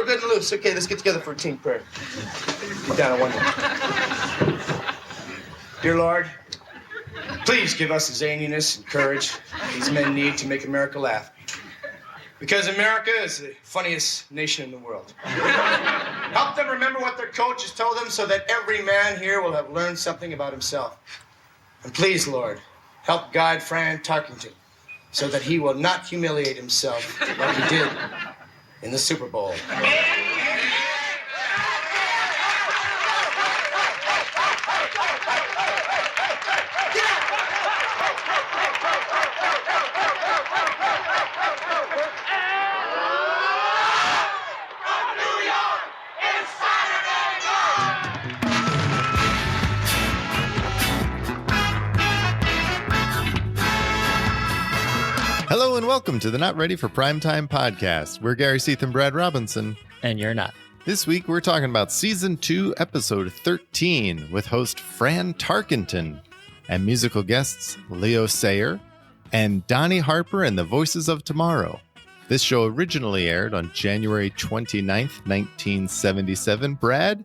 we're good and loose. Okay, let's get together for a team prayer. Get down on one knee. Dear Lord, please give us the zaniness and courage these men need to make America laugh. Because America is the funniest nation in the world. Help them remember what their coach has told them so that every man here will have learned something about himself. And please, Lord, help guide Fran Tarkenton so that he will not humiliate himself like he did in the Super Bowl. Hello and welcome to the Not Ready for Primetime podcast. We're Gary Seath and Brad Robinson. And you're not. This week we're talking about Season 2, Episode 13 with host Fran Tarkenton and musical guests Leo Sayer and Donny Harper and the Voices of Tomorrow. This show originally aired on January 29th, 1977. Brad,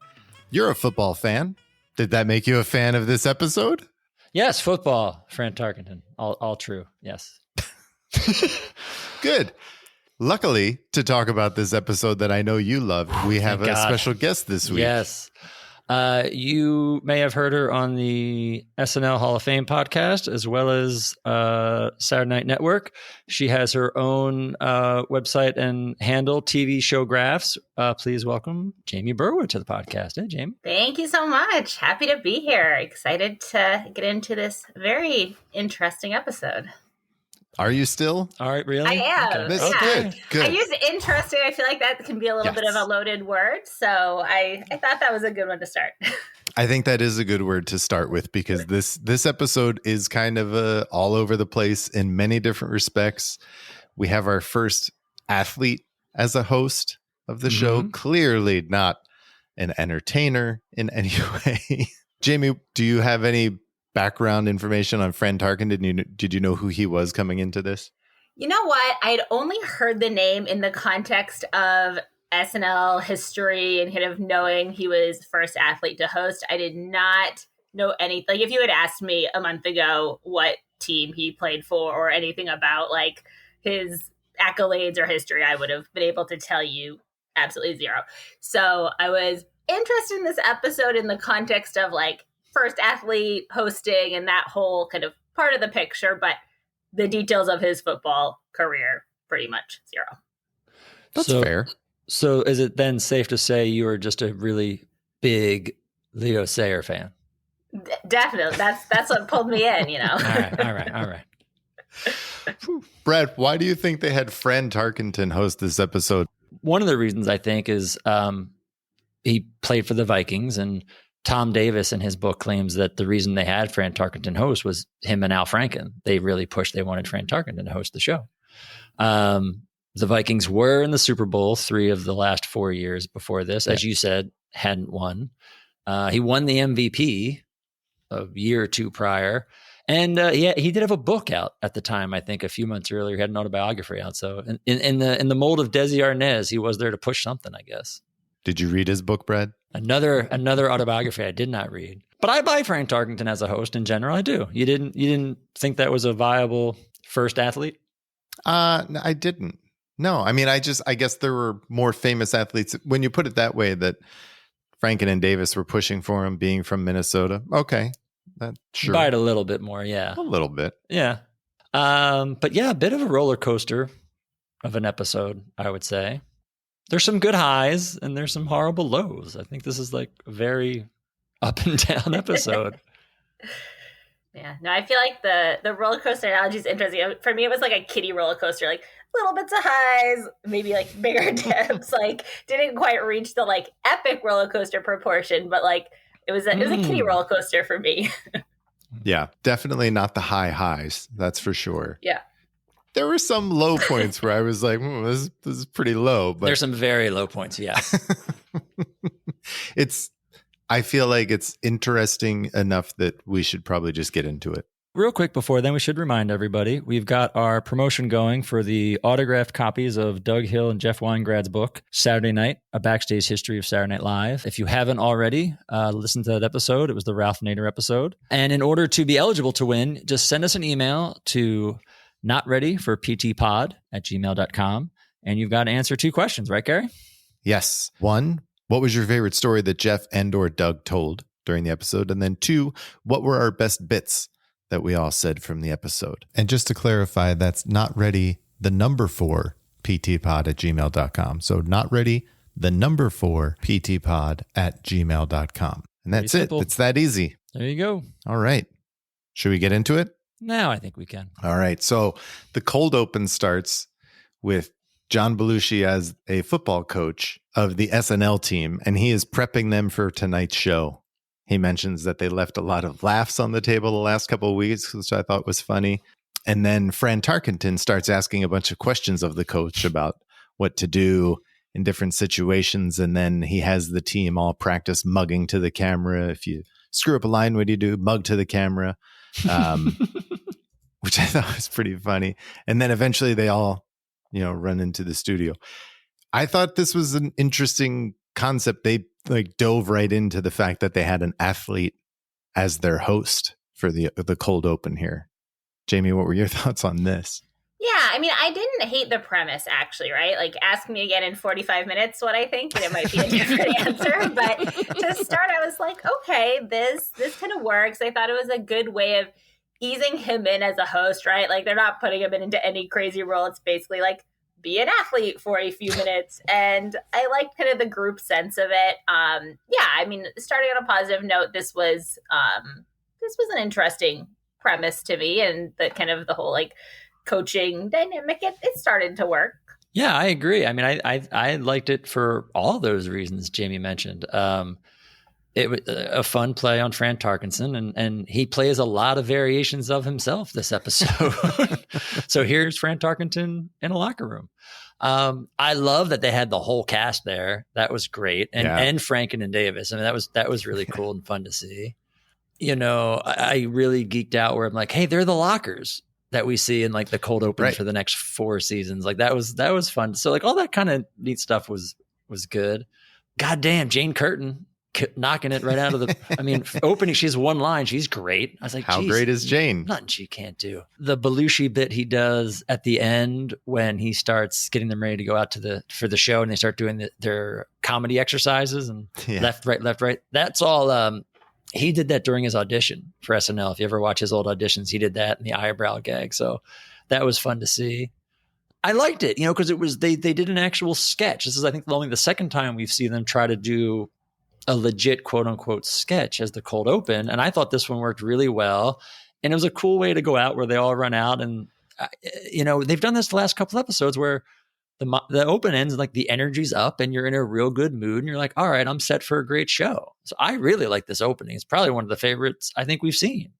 you're a football fan. Did that make you a fan of this episode? Yes, football, Fran Tarkenton. All true, yes. Good. Luckily, to talk about this episode that I know you loved, we have a special guest this week. Yes. You may have heard her on the SNL Hall of Fame podcast, as well as Saturday Night Network. She has her own website and handle, TV Show Graphs. Please welcome Jamie Burwood to the podcast. Hey, Jamie. Thank you so much. Happy to be here. Excited to get into this very interesting episode. Are you still? All right, really? I am. Okay. Yeah. Good. I use interesting. I feel like that can be a little bit of a loaded word. So I thought that was a good one to start. I think that is a good word to start with because this episode is kind of all over the place in many different respects. We have our first athlete as a host of the show, clearly not an entertainer in any way. Jamie, do you have any background information on Fran Tarkenton? Did you know who he was coming into this? You know what? I'd only heard the name in the context of SNL history and kind of knowing he was first athlete to host. I did not know anything. Like if you had asked me a month ago what team he played for or anything about like his accolades or history, I would have been able to tell you absolutely zero. So I was interested in this episode in the context of like first athlete hosting and that whole kind of part of the picture, but the details of his football career, pretty much zero. That's fair. So is it then safe to say you are just a really big Leo Sayer fan? Definitely. That's what pulled me in, you know? All right. Brad, why do you think they had Fran Tarkenton host this episode? One of the reasons I think is he played for the Vikings, and Tom Davis in his book claims that the reason they had Fran Tarkenton host was him and Al Franken. They really pushed, they wanted Fran Tarkenton to host the show. The Vikings were in the Super Bowl 3 of the last 4 years before this, as you said, hadn't won. He won the MVP a year or two prior. And he did have a book out at the time, I think a few months earlier. He had an autobiography out. So in the mold of Desi Arnaz, he was there to push something, I guess. Did you read his book, Brad? Another autobiography I did not read, but I buy Fran Tarkenton as a host in general. I do. You didn't think that was a viable first athlete? No, I didn't. No, I mean, I guess there were more famous athletes when you put it that way that Franken and Davis were pushing for him being from Minnesota. Okay. Sure. Buy it a little bit more. Yeah. A little bit. Yeah. But yeah, a bit of a roller coaster of an episode, I would say. There's some good highs and there's some horrible lows. I think this is like a very up and down episode. Yeah, no, I feel like the roller coaster analogy is interesting. For me, it was like a kiddie roller coaster, like little bits of highs, maybe like bigger dips. Like didn't quite reach the like epic roller coaster proportion, but like it was a kiddie roller coaster for me. Yeah, definitely not the high highs. That's for sure. Yeah. There were some low points where I was like, this is pretty low. But there's some very low points, yes. I feel like it's interesting enough that we should probably just get into it. Real quick before then, we should remind everybody, we've got our promotion going for the autographed copies of Doug Hill and Jeff Weingrad's book, Saturday Night, A Backstage History of Saturday Night Live. If you haven't already, listen to that episode. It was the Ralph Nader episode. And in order to be eligible to win, just send us an email to notreadyforptpod@gmail.com. And you've got to answer 2 questions, right, Gary? Yes. 1, what was your favorite story that Jeff and or Doug told during the episode? And then 2, what were our best bits that we all said from the episode? And just to clarify, that's not ready, the number 4 ptpod@gmail.com. So not ready, the number 4 ptpod@gmail.com. And that's it. It's that easy. There you go. All right. Should we get into it? Now I think we can. All right. So the cold open starts with John Belushi as a football coach of the SNL team, and he is prepping them for tonight's show. He mentions that they left a lot of laughs on the table the last couple of weeks, which I thought was funny. And then Fran Tarkenton starts asking a bunch of questions of the coach about what to do in different situations. And then he has the team all practice mugging to the camera. If you screw up a line, what do you do? Mug to the camera, which I thought was pretty funny. And then eventually they all, run into the studio. I thought this was an interesting concept. They dove right into the fact that they had an athlete as their host for the cold open here. Jamie, what were your thoughts on this? Yeah, I mean, I didn't hate the premise, actually, right? Like, ask me again in 45 minutes what I think, and it might be a different answer. But to start, I was like, okay, this kind of works. I thought it was a good way of easing him in as a host, right? Like, they're not putting him into any crazy role. It's basically like, be an athlete for a few minutes. And I liked kind of the group sense of it. Yeah, I mean, starting on a positive note, this was an interesting premise to me, and the kind of the whole like coaching dynamic, it started to work. Yeah, I agree. I mean, I liked it for all those reasons Jamie mentioned. It was a fun play on Fran Tarkenton, and he plays a lot of variations of himself this episode. So here's Fran Tarkenton in a locker room. I love that they had the whole cast there. That was great. And Franken and Davis. I mean, that was really cool and fun to see. I really geeked out where I'm like, hey, they're the lockers that we see in like the cold open for the next 4 seasons. Like that was fun. So like all that kind of neat stuff was good. Goddamn, Jane Curtin knocking it right out of opening. She has one line. She's great. I was like, how great is Jane? Nothing she can't do. The Belushi bit he does at the end when he starts getting them ready to go out for the show, and they start doing their comedy exercises and left, right. That's all. He did that during his audition for SNL. If you ever watch his old auditions, he did that in the eyebrow gag. So that was fun to see. I liked it, because it was they did an actual sketch. This is, I think, only the second time we've seen them try to do a legit quote unquote sketch as the cold open. And I thought this one worked really well. And it was a cool way to go out where they all run out. And, they've done this the last couple episodes where the open ends and like the energy's up and you're in a real good mood and you're like, all right, I'm set for a great show. So I really like this opening. It's probably one of the favorites I think we've seen.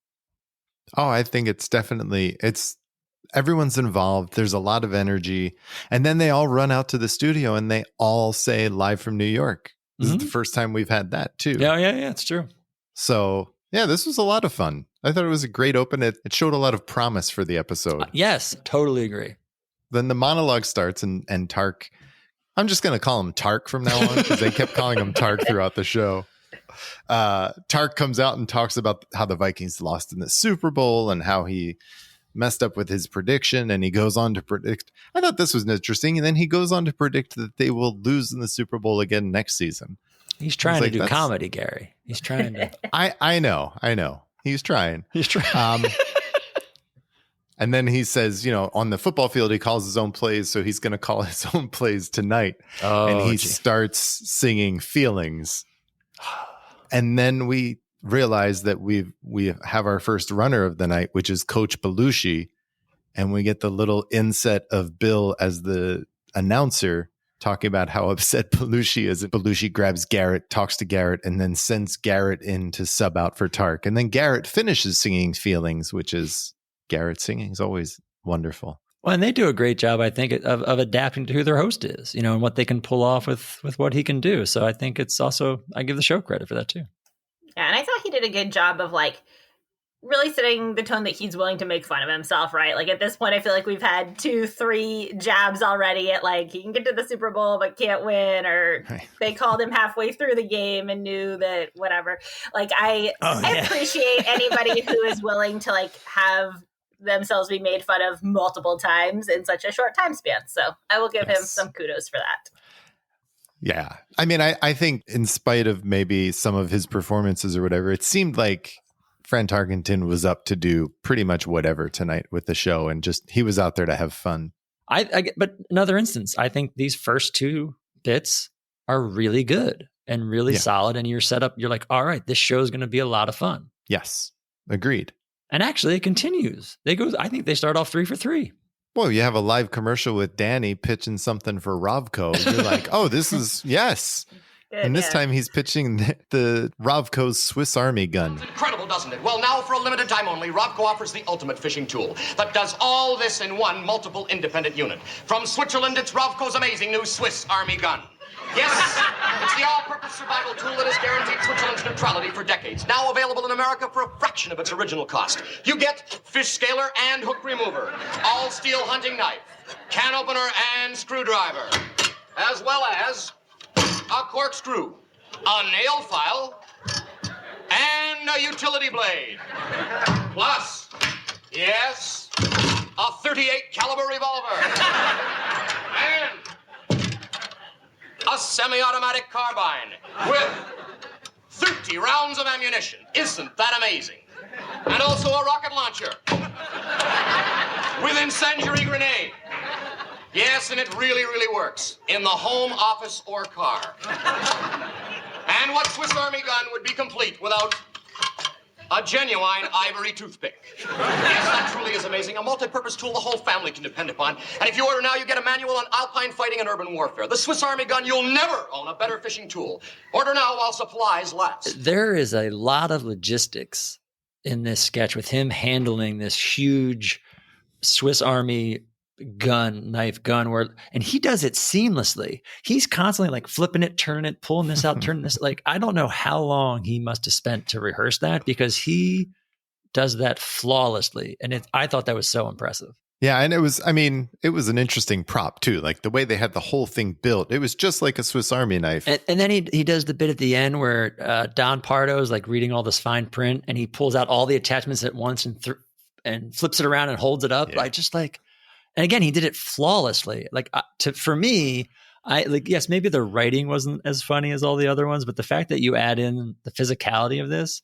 Oh, I think it's everyone's involved. There's a lot of energy. And then they all run out to the studio and they all say live from New York. This is the first time we've had that too. Yeah, it's true. So yeah, this was a lot of fun. I thought it was a great open. It showed a lot of promise for the episode. Yes, totally agree. Then the monologue starts and Tark, I'm just going to call him Tark from now on because they kept calling him Tark throughout the show. Tark comes out and talks about how the Vikings lost in the Super Bowl and how he messed up with his prediction, and he goes on to predict. I thought this was interesting, and then he goes on to predict that they will lose in the Super Bowl again next season. He's trying to do comedy, Gary. He's trying to. I know. He's trying. And then he says, on the football field, he calls his own plays, so he's going to call his own plays tonight. And he starts singing Feelings. And then we realize that we have our first runner of the night, which is Coach Belushi. And we get the little inset of Bill as the announcer talking about how upset Belushi is. Belushi grabs Garrett, talks to Garrett, and then sends Garrett in to sub out for Tark. And then Garrett finishes singing Feelings, which is Garrett singing is always wonderful. Well, and they do a great job, I think, of adapting to who their host is, and what they can pull off with what he can do. So I think it's also, I give the show credit for that too. Yeah, and I thought he did a good job of like really setting the tone that he's willing to make fun of himself, right? Like at this point, I feel like we've had 2-3 jabs already at like he can get to the Super Bowl but can't win, or they called him halfway through the game and knew that whatever. Like I appreciate anybody who is willing to like have themselves be made fun of multiple times in such a short time span. So I will give him some kudos for that. Yeah. I mean, I think in spite of maybe some of his performances or whatever, it seemed like Fran Tarkenton was up to do pretty much whatever tonight with the show, and just he was out there to have fun. But another instance, I think these first 2 bits are really good and really solid, and you're set up. You're like, all right, this show is going to be a lot of fun. Yes, agreed. And actually, it continues. I think they start off 3 for 3. Well, you have a live commercial with Danny pitching something for Rovco. You're like, oh, this is yes. Good, and this time he's pitching the Rovco's Swiss Army gun. Incredible, doesn't it? Well, now for a limited time only, Rovco offers the ultimate fishing tool that does all this in one multiple independent unit. From Switzerland, it's Rovco's amazing new Swiss Army gun. Yes, it's the all-purpose survival tool that has guaranteed Switzerland's neutrality for decades. Now available in America for a fraction of its original cost. You get fish scaler and hook remover, all-steel hunting knife, can opener and screwdriver, as well as a corkscrew, a nail file, and a utility blade. Plus, yes, a .38 caliber revolver. And a semi-automatic carbine with 30 rounds of ammunition. Isn't that amazing? And also a rocket launcher with incendiary grenade. Yes, and it really, really works in the home, office, or car. And what Swiss Army gun would be complete without a genuine ivory toothpick? Yes, that truly is amazing. A multi-purpose tool the whole family can depend upon. And if you order now, you get a manual on alpine fighting and urban warfare. The Swiss Army gun, you'll never own a better fishing tool. Order now while supplies last. There is a lot of logistics in this sketch with him handling this huge Swiss Army knife gun, and he does it seamlessly. He's constantly like flipping it, turning it, pulling this out, turning this. Like, I don't know how long he must have spent to rehearse that, because he does that flawlessly. And I thought that was so impressive. Yeah. And it was an interesting prop too. Like the way they had the whole thing built, it was just like a Swiss Army knife. And then he does the bit at the end where Don Pardo is like reading all this fine print, and he pulls out all the attachments at once and flips it around and holds it up. Yeah. And again, he did it flawlessly. Like for me, yes, maybe the writing wasn't as funny as all the other ones, but the fact that you add in the physicality of this,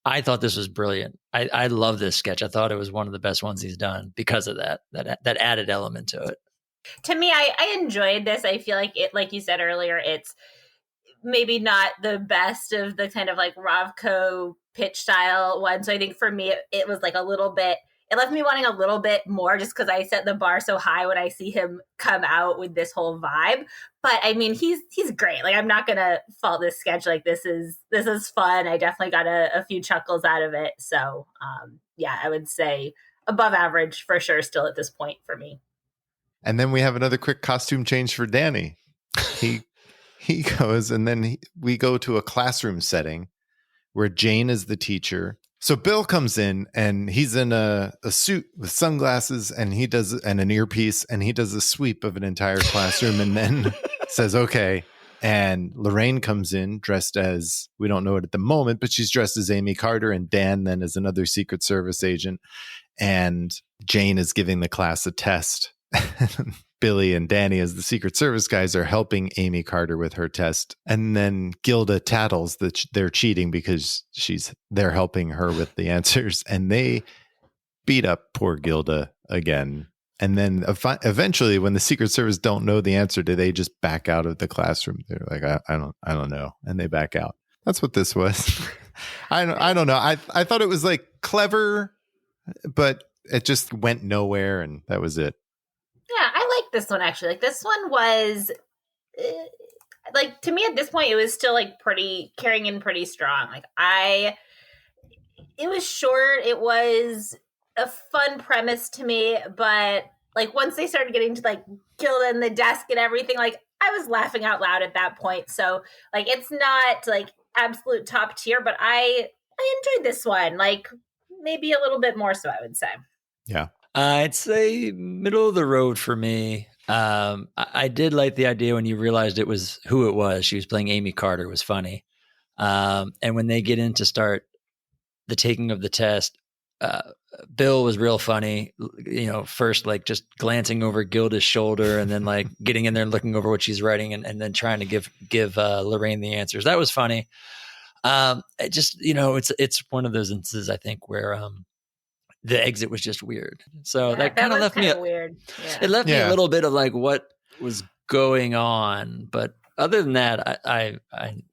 I thought this was brilliant. I love this sketch. I thought it was one of the best ones he's done because of that added element to it. To me, I enjoyed this. I feel like it, like you said earlier, it's maybe not the best of the kind of like Rovco pitch style one. So I think for me, it was like a little bit. It left me wanting a little bit more, just because I set the bar so high when I see him come out with this whole vibe. But I mean, he's great. Like, I'm not gonna fault this sketch. Like, this is fun. I definitely got a few chuckles out of it. So yeah, I would say above average for sure still at this point for me. And then we have another quick costume change for Danny. He goes, and then we go to a classroom setting where Jane is the teacher. So Bill comes in, and he's in a suit with sunglasses, and an earpiece, and he does a sweep of an entire classroom, and then says, okay. And Lorraine comes in dressed as, we don't know it at the moment, but she's dressed as Amy Carter, and Dan then is another Secret Service agent. And Jane is giving the class a test. Billy and Danny, as the Secret Service guys, are helping Amy Carter with her test. And then Gilda tattles that they're cheating because they're helping her with the answers. And they beat up poor Gilda again. And then eventually, when the Secret Service don't know the answer, do they just back out of the classroom? They're like, I don't know. And they back out. That's what this was. I don't know. I thought it was like clever, but it just went nowhere. And that was it. Yeah, I like this one actually. Like, this one was like, to me at this point, it was still like carrying in pretty strong. Like, it was short. It was a fun premise to me, but like once they started getting to like Gilda and the desk and everything, like I was laughing out loud at that point. So like, it's not like absolute top tier, but I enjoyed this one. Like, maybe a little bit more so, I would say. Yeah. I'd say middle of the road for me. I did like the idea when you realized it was who it was. She was playing Amy Carter, was funny. And when they get into start the taking of the test, Bill was real funny, first like just glancing over Gilda's shoulder and then like getting in there and looking over what she's writing and then trying to give Lorraine the answers. That was funny. It just, it's one of those instances, I think, where the exit was just weird. So that kind of left me weird. Yeah. It left me a little bit of like what was going on, but other than that,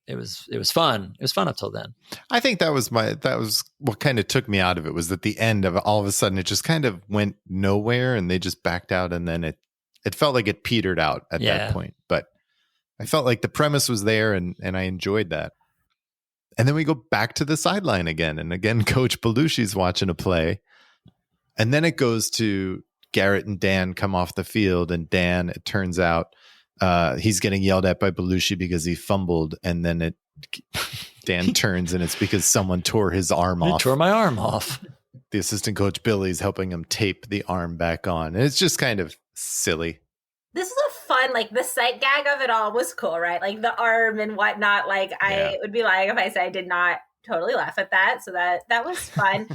it was fun. It was fun up till then. I think that was what kind of took me out of it, was at the end of all of a sudden it just kind of went nowhere and they just backed out, and then it felt like it petered out at that point. But I felt like the premise was there and I enjoyed that. And then we go back to the sideline again, and again Coach Belushi's watching a play. And then it goes to Garrett and Dan come off the field, and Dan, it turns out, he's getting yelled at by Belushi because he fumbled, and then Dan turns and it's because someone tore his arm off. Tore my arm off. The assistant coach Billy's helping him tape the arm back on. And it's just kind of silly. This is a fun, like the sight gag of it all was cool, right? Like the arm and whatnot. Like I would be lying if I said I did not totally laugh at that. So that was fun.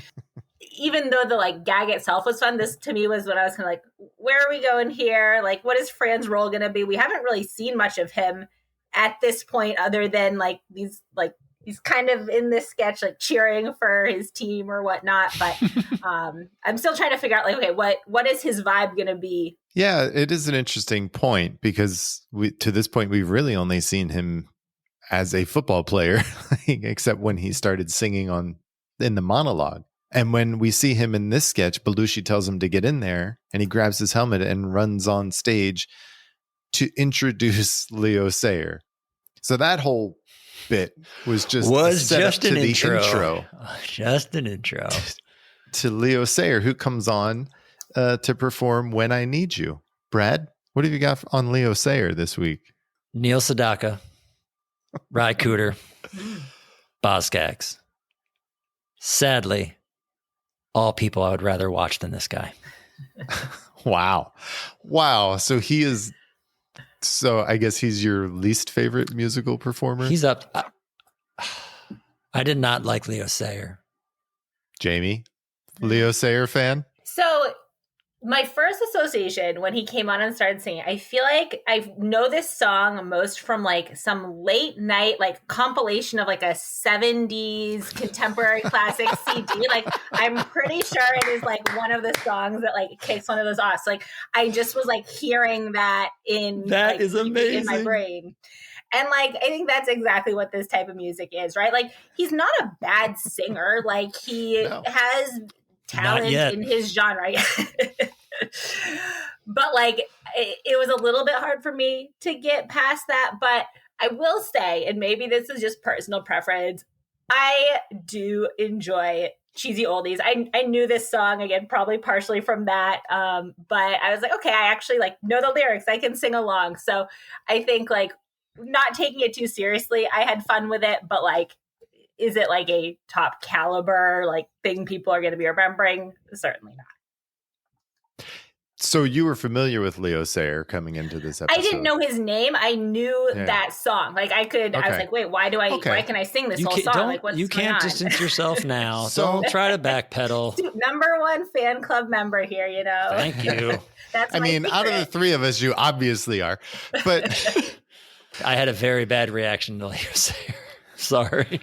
Even though the like gag itself was fun, this to me was when I was kind of like, where are we going here? Like, what is Fran's role going to be? We haven't really seen much of him at this point, other than like he's kind of in this sketch, like cheering for his team or whatnot. But I'm still trying to figure out like, okay, what is his vibe going to be? Yeah, it is an interesting point because to this point, we've really only seen him as a football player, except when he started singing in the monologue. And when we see him in this sketch, Belushi tells him to get in there, and he grabs his helmet and runs on stage to introduce Leo Sayer. So that whole bit was just an intro. Just an intro to Leo Sayer, who comes on to perform When I Need You. Brad, what have you got on Leo Sayer this week? Neil Sedaka, Ry Cooter, Boskax. Sadly, all people I would rather watch than this guy. Wow. So I guess he's your least favorite musical performer? He's up. I did not like Leo Sayer. Jamie, Leo Sayer fan? So my first association when he came on and started singing, I feel like I know this song most from like some late night like compilation of like a 70s contemporary classic CD. Like I'm pretty sure it is like one of the songs that like kicks one of those off. So like I just was like hearing that is amazing in my brain. And like I think that's exactly what this type of music is, right? Like he's not a bad singer. Like he has talent in his genre. But like it was a little bit hard for me to get past that. But I will say, and maybe this is just personal preference, I do enjoy cheesy oldies. I knew this song, again, probably partially from that. But I was like, okay, I actually like know the lyrics. I can sing along. So I think like not taking it too seriously, I had fun with it. But like, is it like a top caliber like thing people are going to be remembering? Certainly not. So you were familiar with Leo Sayer coming into this episode? I didn't know his name. I knew that song. Like I could, I was like, wait, why can I sing this whole song? Like what's you can't distance yourself now. Don't try to backpedal. Number one fan club member here, you know. Thank you. That's I mean, out of the three of us, you obviously are. But I had a very bad reaction to Leo Sayer. Sorry.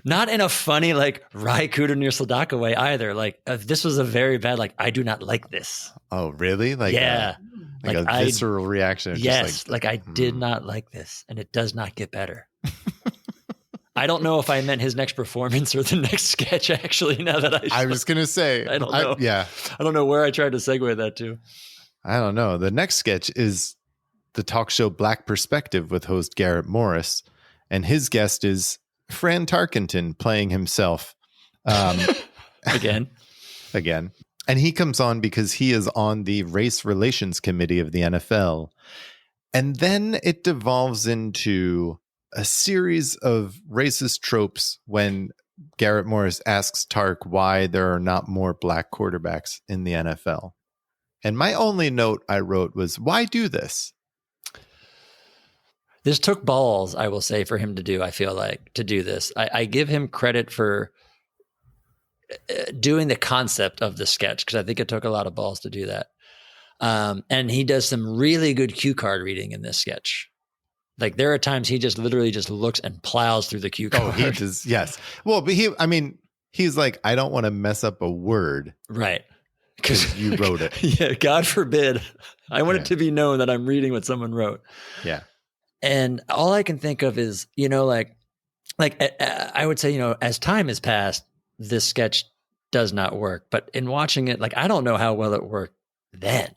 Not in a funny, like, Ry Cooter Neil Sedaka way either. Like, this was a very bad, like, I do not like this. Oh, really? Like, yeah. Like a visceral reaction. Yes. Just like I did not like this, and it does not get better. I don't know if I meant his next performance or the next sketch, actually, now that I was going to say. I don't know. I don't know where I tried to segue that to. I don't know. The next sketch is the talk show Black Perspective with host Garrett Morris, and his guest is Fran Tarkenton playing himself. Again. And he comes on because he is on the Race Relations Committee of the NFL. And then it devolves into a series of racist tropes when Garrett Morris asks Tark why there are not more black quarterbacks in the NFL. And my only note I wrote was, why do this? This took balls, I will say, for him to do, I feel like, to do this. I give him credit for doing the concept of the sketch, because I think it took a lot of balls to do that. And he does some really good cue card reading in this sketch. Like, there are times he just literally just looks and plows through the cue card. Oh, he does. Yes. Well, but he's like, I don't want to mess up a word. Right. Because you wrote it. Yeah. God forbid. I want it to be known that I'm reading what someone wrote. Yeah. And all I can think of is, I would say, as time has passed, this sketch does not work. But in watching it, I don't know how well it worked then.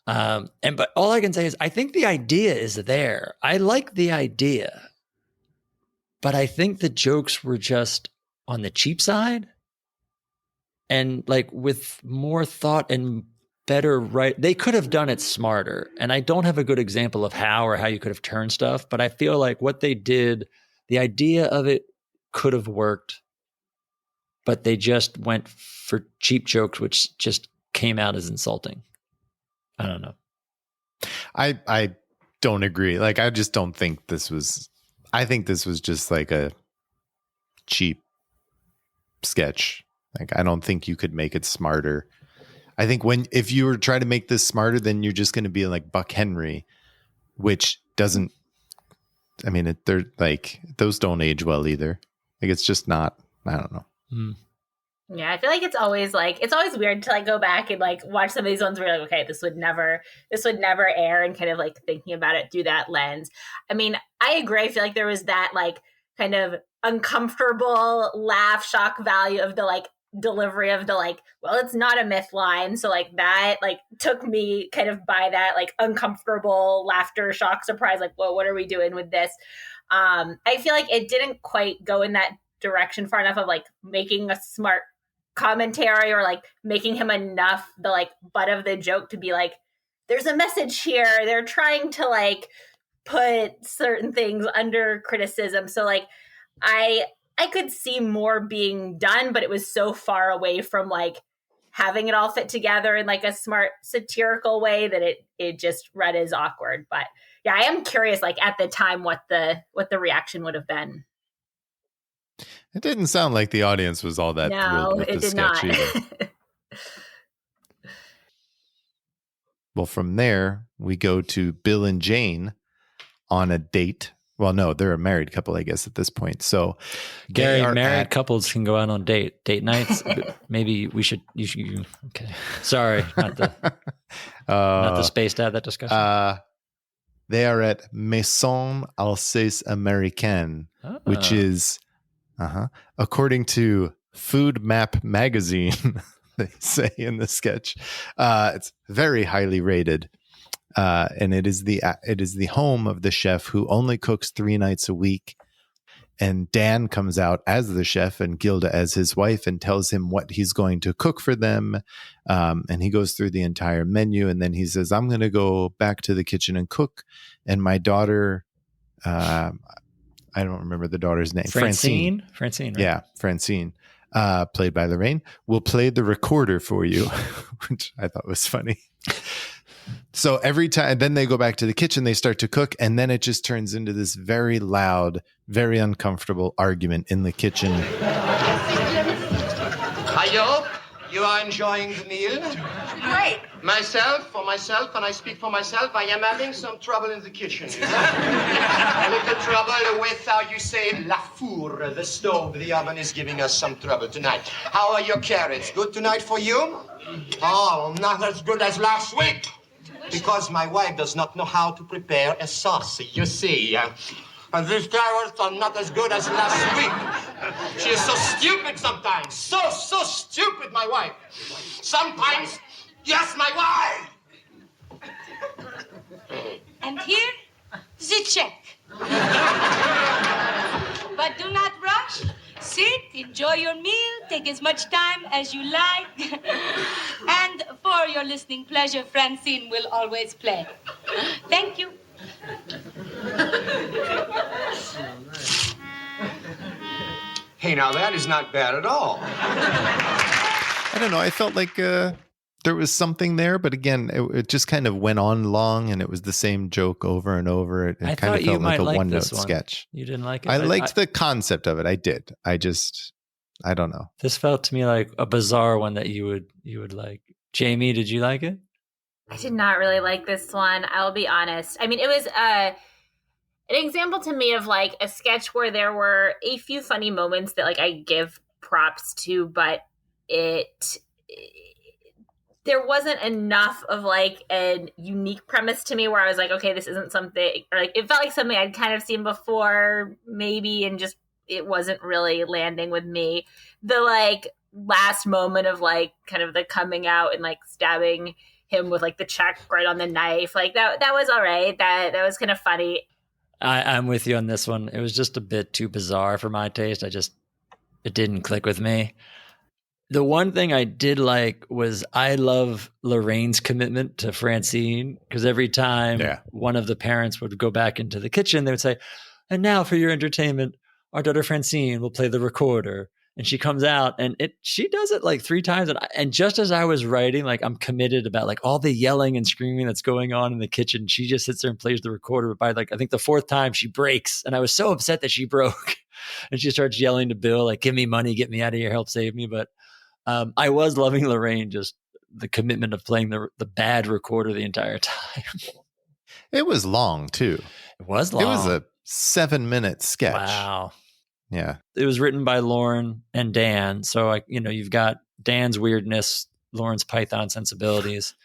But all I can say is I think the idea is there. I like the idea, but I think the jokes were just on the cheap side, and with more thought and better, they could have done it smarter. And I don't have a good example of how you could have turned stuff, but I feel like what they did, the idea of it could have worked, but they just went for cheap jokes, which just came out as insulting. I don't know. I don't agree. I just don't think this was, I think this was just a cheap sketch. I don't think you could make it smarter. I think if you were trying to make this smarter, then you're just going to be like Buck Henry, which doesn't, they're those don't age well either. It's just not, I don't know. Mm. Yeah, I feel like it's always weird to go back and watch some of these ones where you're okay, this would never air, and kind of thinking about it through that lens. I agree. I feel like there was that kind of uncomfortable laugh shock value of the delivery of the well, it's not a myth line. So that took me kind of by that uncomfortable laughter, shock, surprise, whoa, what are we doing with this? I feel like it didn't quite go in that direction far enough of making a smart commentary or making him enough the butt of the joke to be there's a message here. They're trying to put certain things under criticism. So I could see more being done, but it was so far away from having it all fit together in a smart satirical way that it just read as awkward. But yeah, I am curious at the time what the reaction would have been. It didn't sound like the audience was all that thrilled with the sketch either. Well, from there, we go to Bill and Jane on a date. Well, no, they're a married couple, I guess, at this point. So, Gary, married couples can go out on date nights. Maybe you should. Okay, sorry, not the space to have that discussion. They are at Maison Alsace Américaine, which is, according to Food Map magazine, they say in the sketch, it's very highly rated. And it is the home of the chef who only cooks 3 nights a week. And Dan comes out as the chef and Gilda as his wife and tells him what he's going to cook for them. And he goes through the entire menu. And then he says, I'm going to go back to the kitchen and cook. And my daughter, I don't remember the daughter's name. Francine, right? Yeah, Francine, played by Lorraine, will play the recorder for you, which I thought was funny. So every time, then they go back to the kitchen, they start to cook, and then it just turns into this very loud, very uncomfortable argument in the kitchen. I hope you are enjoying the meal. Great. For myself, and I speak for myself, I am having some trouble in the kitchen. A little trouble with, you say, la four, the stove. The oven is giving us some trouble tonight. How are your carrots? Good tonight for you? Oh, not as good as last week. Because my wife does not know how to prepare a sauce, you see. And these carrots are not as good as last week. She is so stupid sometimes. So stupid, my wife. Sometimes, yes, my wife. And here, the check. But do not rush. Sit, enjoy your meal, take as much time as you like. And for your listening pleasure, Francine will always play. Thank you. Hey, now that is not bad at all. I don't know. I felt like there was something there, but again, it just kind of went on long, and it was the same joke over and over. It kind of felt like a one-note sketch. You didn't like it? I liked the concept of it. I did. I don't know. This felt to me like a bizarre one that you would like. Jamie, did you like it? I did not really like this one. I'll be honest. I mean, it was an example to me of like a sketch where there were a few funny moments that like I give props to, but there wasn't enough of like a unique premise to me where I was like, okay, this isn't something, or like it felt like something I'd kind of seen before maybe, and just it wasn't really landing with me. The like last moment of like kind of the coming out and like stabbing him with like the check right on the knife, like that was all right. That was kind of funny. I'm with you on this one. It was just a bit too bizarre for my taste. It didn't click with me. The one thing I did like was I love Lorraine's commitment to Francine, because every time one of the parents would go back into the kitchen, they would say, "And now for your entertainment, our daughter Francine will play the recorder." And she comes out and she does it like 3 times. And just as I was writing, like I'm committed about like all the yelling and screaming that's going on in the kitchen, she just sits there and plays the recorder. But by like, I think the 4th time she breaks. And I was so upset that she broke. And she starts yelling to Bill, like, "Give me money, get me out of here, help save me." But I was loving Lorraine, just the commitment of playing the bad recorder the entire time. It was long too. It was long. It was a 7-minute sketch. Wow. Yeah. It was written by Lauren and Dan. So, you've got Dan's weirdness, Lauren's Python sensibilities.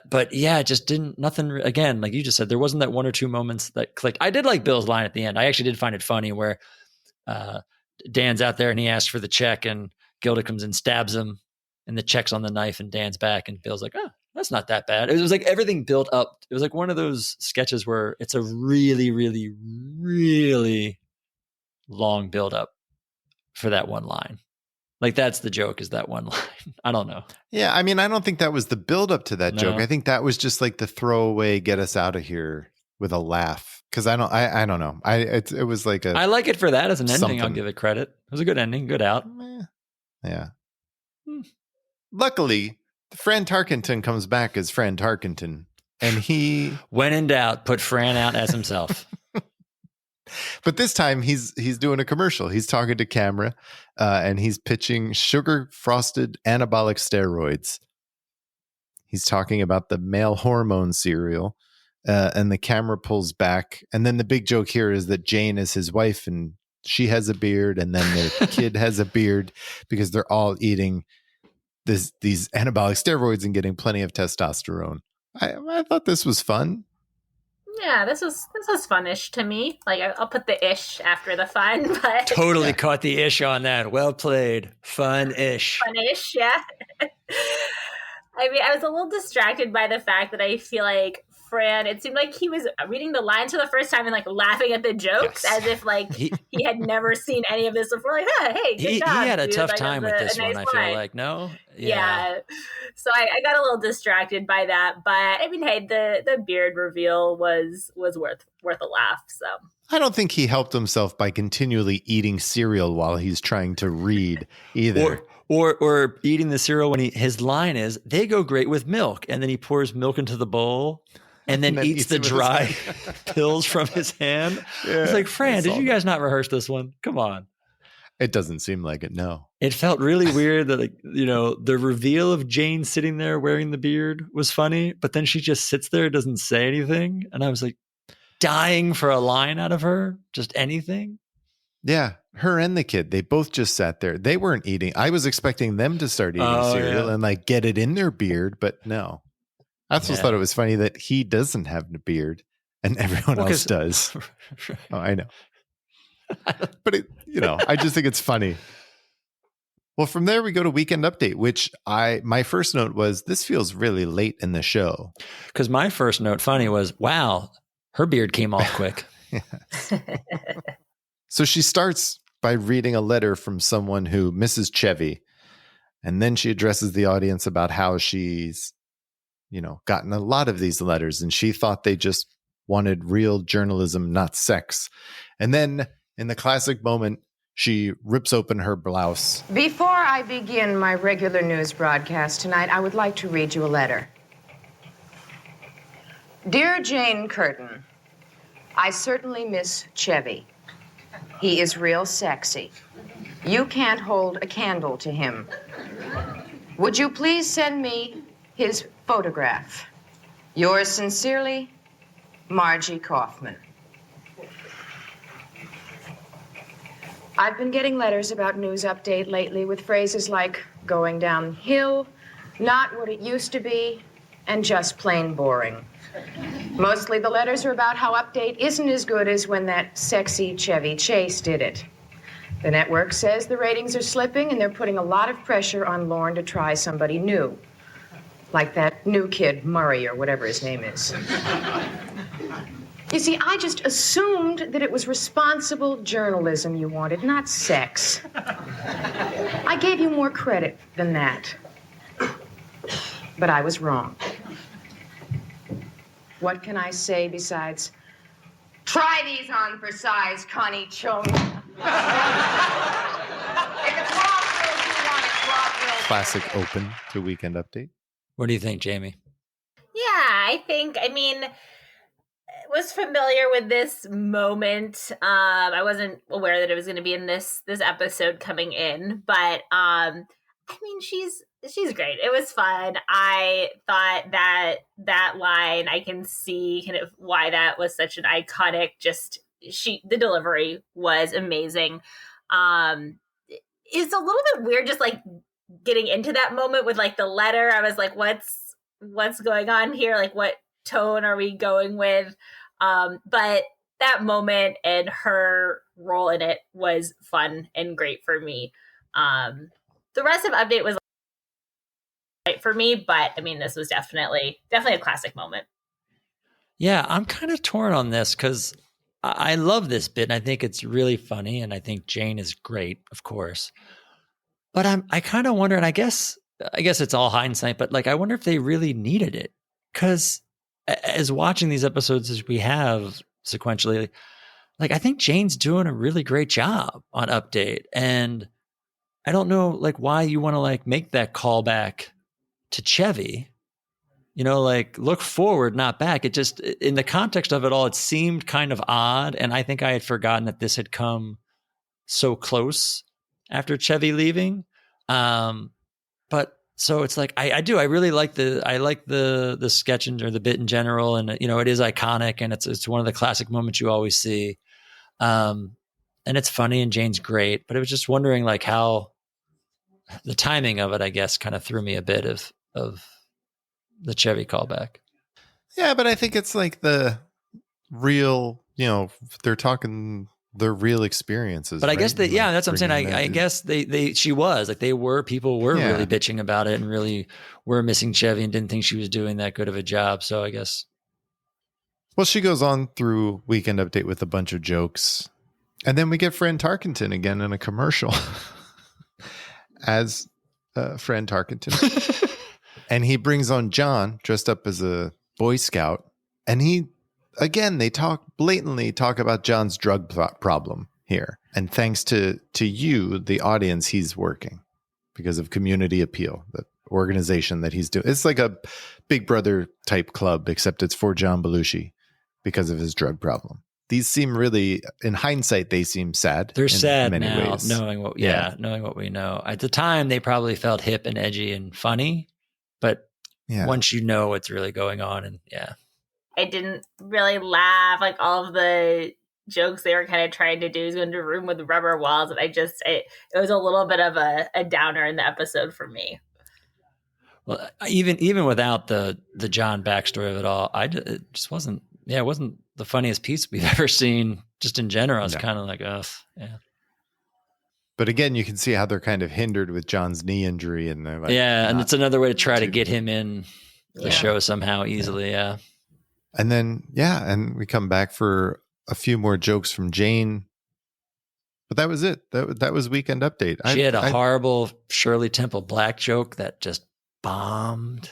But yeah, it just nothing, again, like you just said, there wasn't that 1 or 2 moments that clicked. I did like Bill's line at the end. I actually did find it funny where Dan's out there and he asks for the check and Gilda comes in, stabs him, and the check's on the knife and Dan's back. And Bill's like, "Oh, that's not that bad." It was like everything built up. It was like one of those sketches where it's a really, really, really long build up for that one line. Like that's the joke, is that one line. I don't know. Yeah, I mean, I don't think that was the build up to that joke. I think that was just like the throwaway, get us out of here with a laugh. Because I don't know. It was like I like it for that as an ending. something. I'll give it credit. It was a good ending, good out. Yeah. Luckily, Fran Tarkenton comes back as Fran Tarkenton, and he, when in doubt, put Fran out as himself. But this time he's doing a commercial. He's talking to camera, and he's pitching sugar frosted anabolic steroids. He's talking about the male hormone cereal, and the camera pulls back. And then the big joke here is that Jane is his wife, and she has a beard, and then the kid has a beard because they're all eating these anabolic steroids and getting plenty of testosterone. I thought this was fun. Yeah, this was funnish to me. Like I'll put the ish after the fun, but Totally caught the ish on that. Well played. Fun-ish. Funnish, yeah. I mean, I was a little distracted by the fact that I feel like Fran, it seemed like he was reading the lines for the first time and like laughing at the jokes as if like he had never seen any of this before. Like, hey, good job. He had a dude. tough Like, time with this one, nice I feel line. like. No? Yeah. So I got a little distracted by that. But I mean, hey, the beard reveal was worth a laugh. So I don't think he helped himself by continually eating cereal while he's trying to read either. Or eating the cereal when his line is, "They go great with milk," and then he pours milk into the bowl and then eats the dry pills from his hand. Yeah, it's like, Fran, did you guys not rehearse this one? Come on. It doesn't seem like it. No. It felt really weird that, like, the reveal of Jane sitting there wearing the beard was funny, but then she just sits there, doesn't say anything. And I was like dying for a line out of her, just anything. Yeah. Her and the kid, they both just sat there. They weren't eating. I was expecting them to start eating cereal and like get it in their beard, but no. I also thought it was funny that he doesn't have a beard and everyone else does. Oh, I know. But I just think it's funny. Well, from there we go to Weekend Update, which my first note was, this feels really late in the show. Because my first note, funny, was, wow, her beard came off quick. So she starts by reading a letter from someone who, Mrs. Chevy, and then she addresses the audience about how she's, gotten a lot of these letters, and she thought they just wanted real journalism, not sex. And then in the classic moment, She rips open her blouse. Before I begin my regular news broadcast tonight, I would like to read you a letter. Dear Jane Curtin, I certainly miss Chevy. He is real sexy. You can't hold a candle to him. Would you please send me his photograph? Yours sincerely, Margie Kaufman. I've been getting letters about News Update lately with phrases like going downhill, not what it used to be, and just plain boring. Mostly the letters are about how Update isn't as good as when that sexy Chevy Chase did it. The network says the ratings are slipping and they're putting a lot of pressure on Lorne to try somebody new. Like that new kid, Murray, or whatever his name is. You see, I just assumed that it was responsible journalism you wanted, not sex. I gave you more credit than that. But I was wrong. What can I say besides, try these on for size, Connie Chung. If it's raw thrills you want, it's raw thrills. Classic open to Weekend Update. What do you think, Jamie? Yeah, I mean, was familiar with this moment. I wasn't aware that it was going to be in this episode coming in, but I mean, she's great. It was fun. I thought that line, I can see kind of why that was such an iconic. The delivery was amazing. It's a little bit weird, just like getting into that moment with like the letter. I was like, what's going on here? Like, what tone are we going with? But that moment and her role in it was fun and great for me. The rest of Update was right for me, but I mean, this was definitely a classic moment. Yeah, I'm kind of torn on this because I love this bit and I think it's really funny and I think Jane is great, of course. But I kind of wonder, and I guess it's all hindsight, but like I wonder if they really needed it, because as watching these episodes as we have sequentially, like I think Jane's doing a really great job on Update, and I don't know like why you want to like make that callback to Chevy, like look forward, not back. It just, in the context of it all, it seemed kind of odd, and I think I had forgotten that this had come so close after Chevy leaving. But so it's like, I really like the sketch or the bit in general. And, it is iconic and it's one of the classic moments you always see. And it's funny and Jane's great, but I was just wondering like how the timing of it, I guess, kind of threw me a bit of the Chevy callback. Yeah, but I think it's like the real, they're talking their real experiences. But I right? guess that's what I'm saying. I to- guess people were really bitching about it and really were missing Chevy and didn't think she was doing that good of a job. So I guess. Well, she goes on through Weekend Update with a bunch of jokes. And then we get Fran Tarkenton again in a commercial as Fran Tarkenton. And he brings on John dressed up as a Boy Scout. And they blatantly talk about John's drug problem here. And thanks to you, the audience, he's working because of Community Appeal, the organization that he's doing. It's like a Big Brother type club, except it's for John Belushi because of his drug problem. These seem really, in hindsight, they seem sad. They're in sad many now, ways. knowing what we know. At the time, they probably felt hip and edgy and funny, but once you know what's really going on, and I didn't really laugh. Like all of the jokes they were kind of trying to do is go into a room with rubber walls. And it was a little bit of a downer in the episode for me. Well, even without the John backstory of it all, it just wasn't. Yeah, it wasn't the funniest piece we've ever seen. Just in general, it's kind of like, yeah. But again, you can see how they're kind of hindered with John's knee injury, and they're like, and it's another way to try to get him in the show somehow easily. Yeah. And then, and we come back for a few more jokes from Jane. But that was it. That was Weekend Update. She had a horrible Shirley Temple Black joke that just bombed.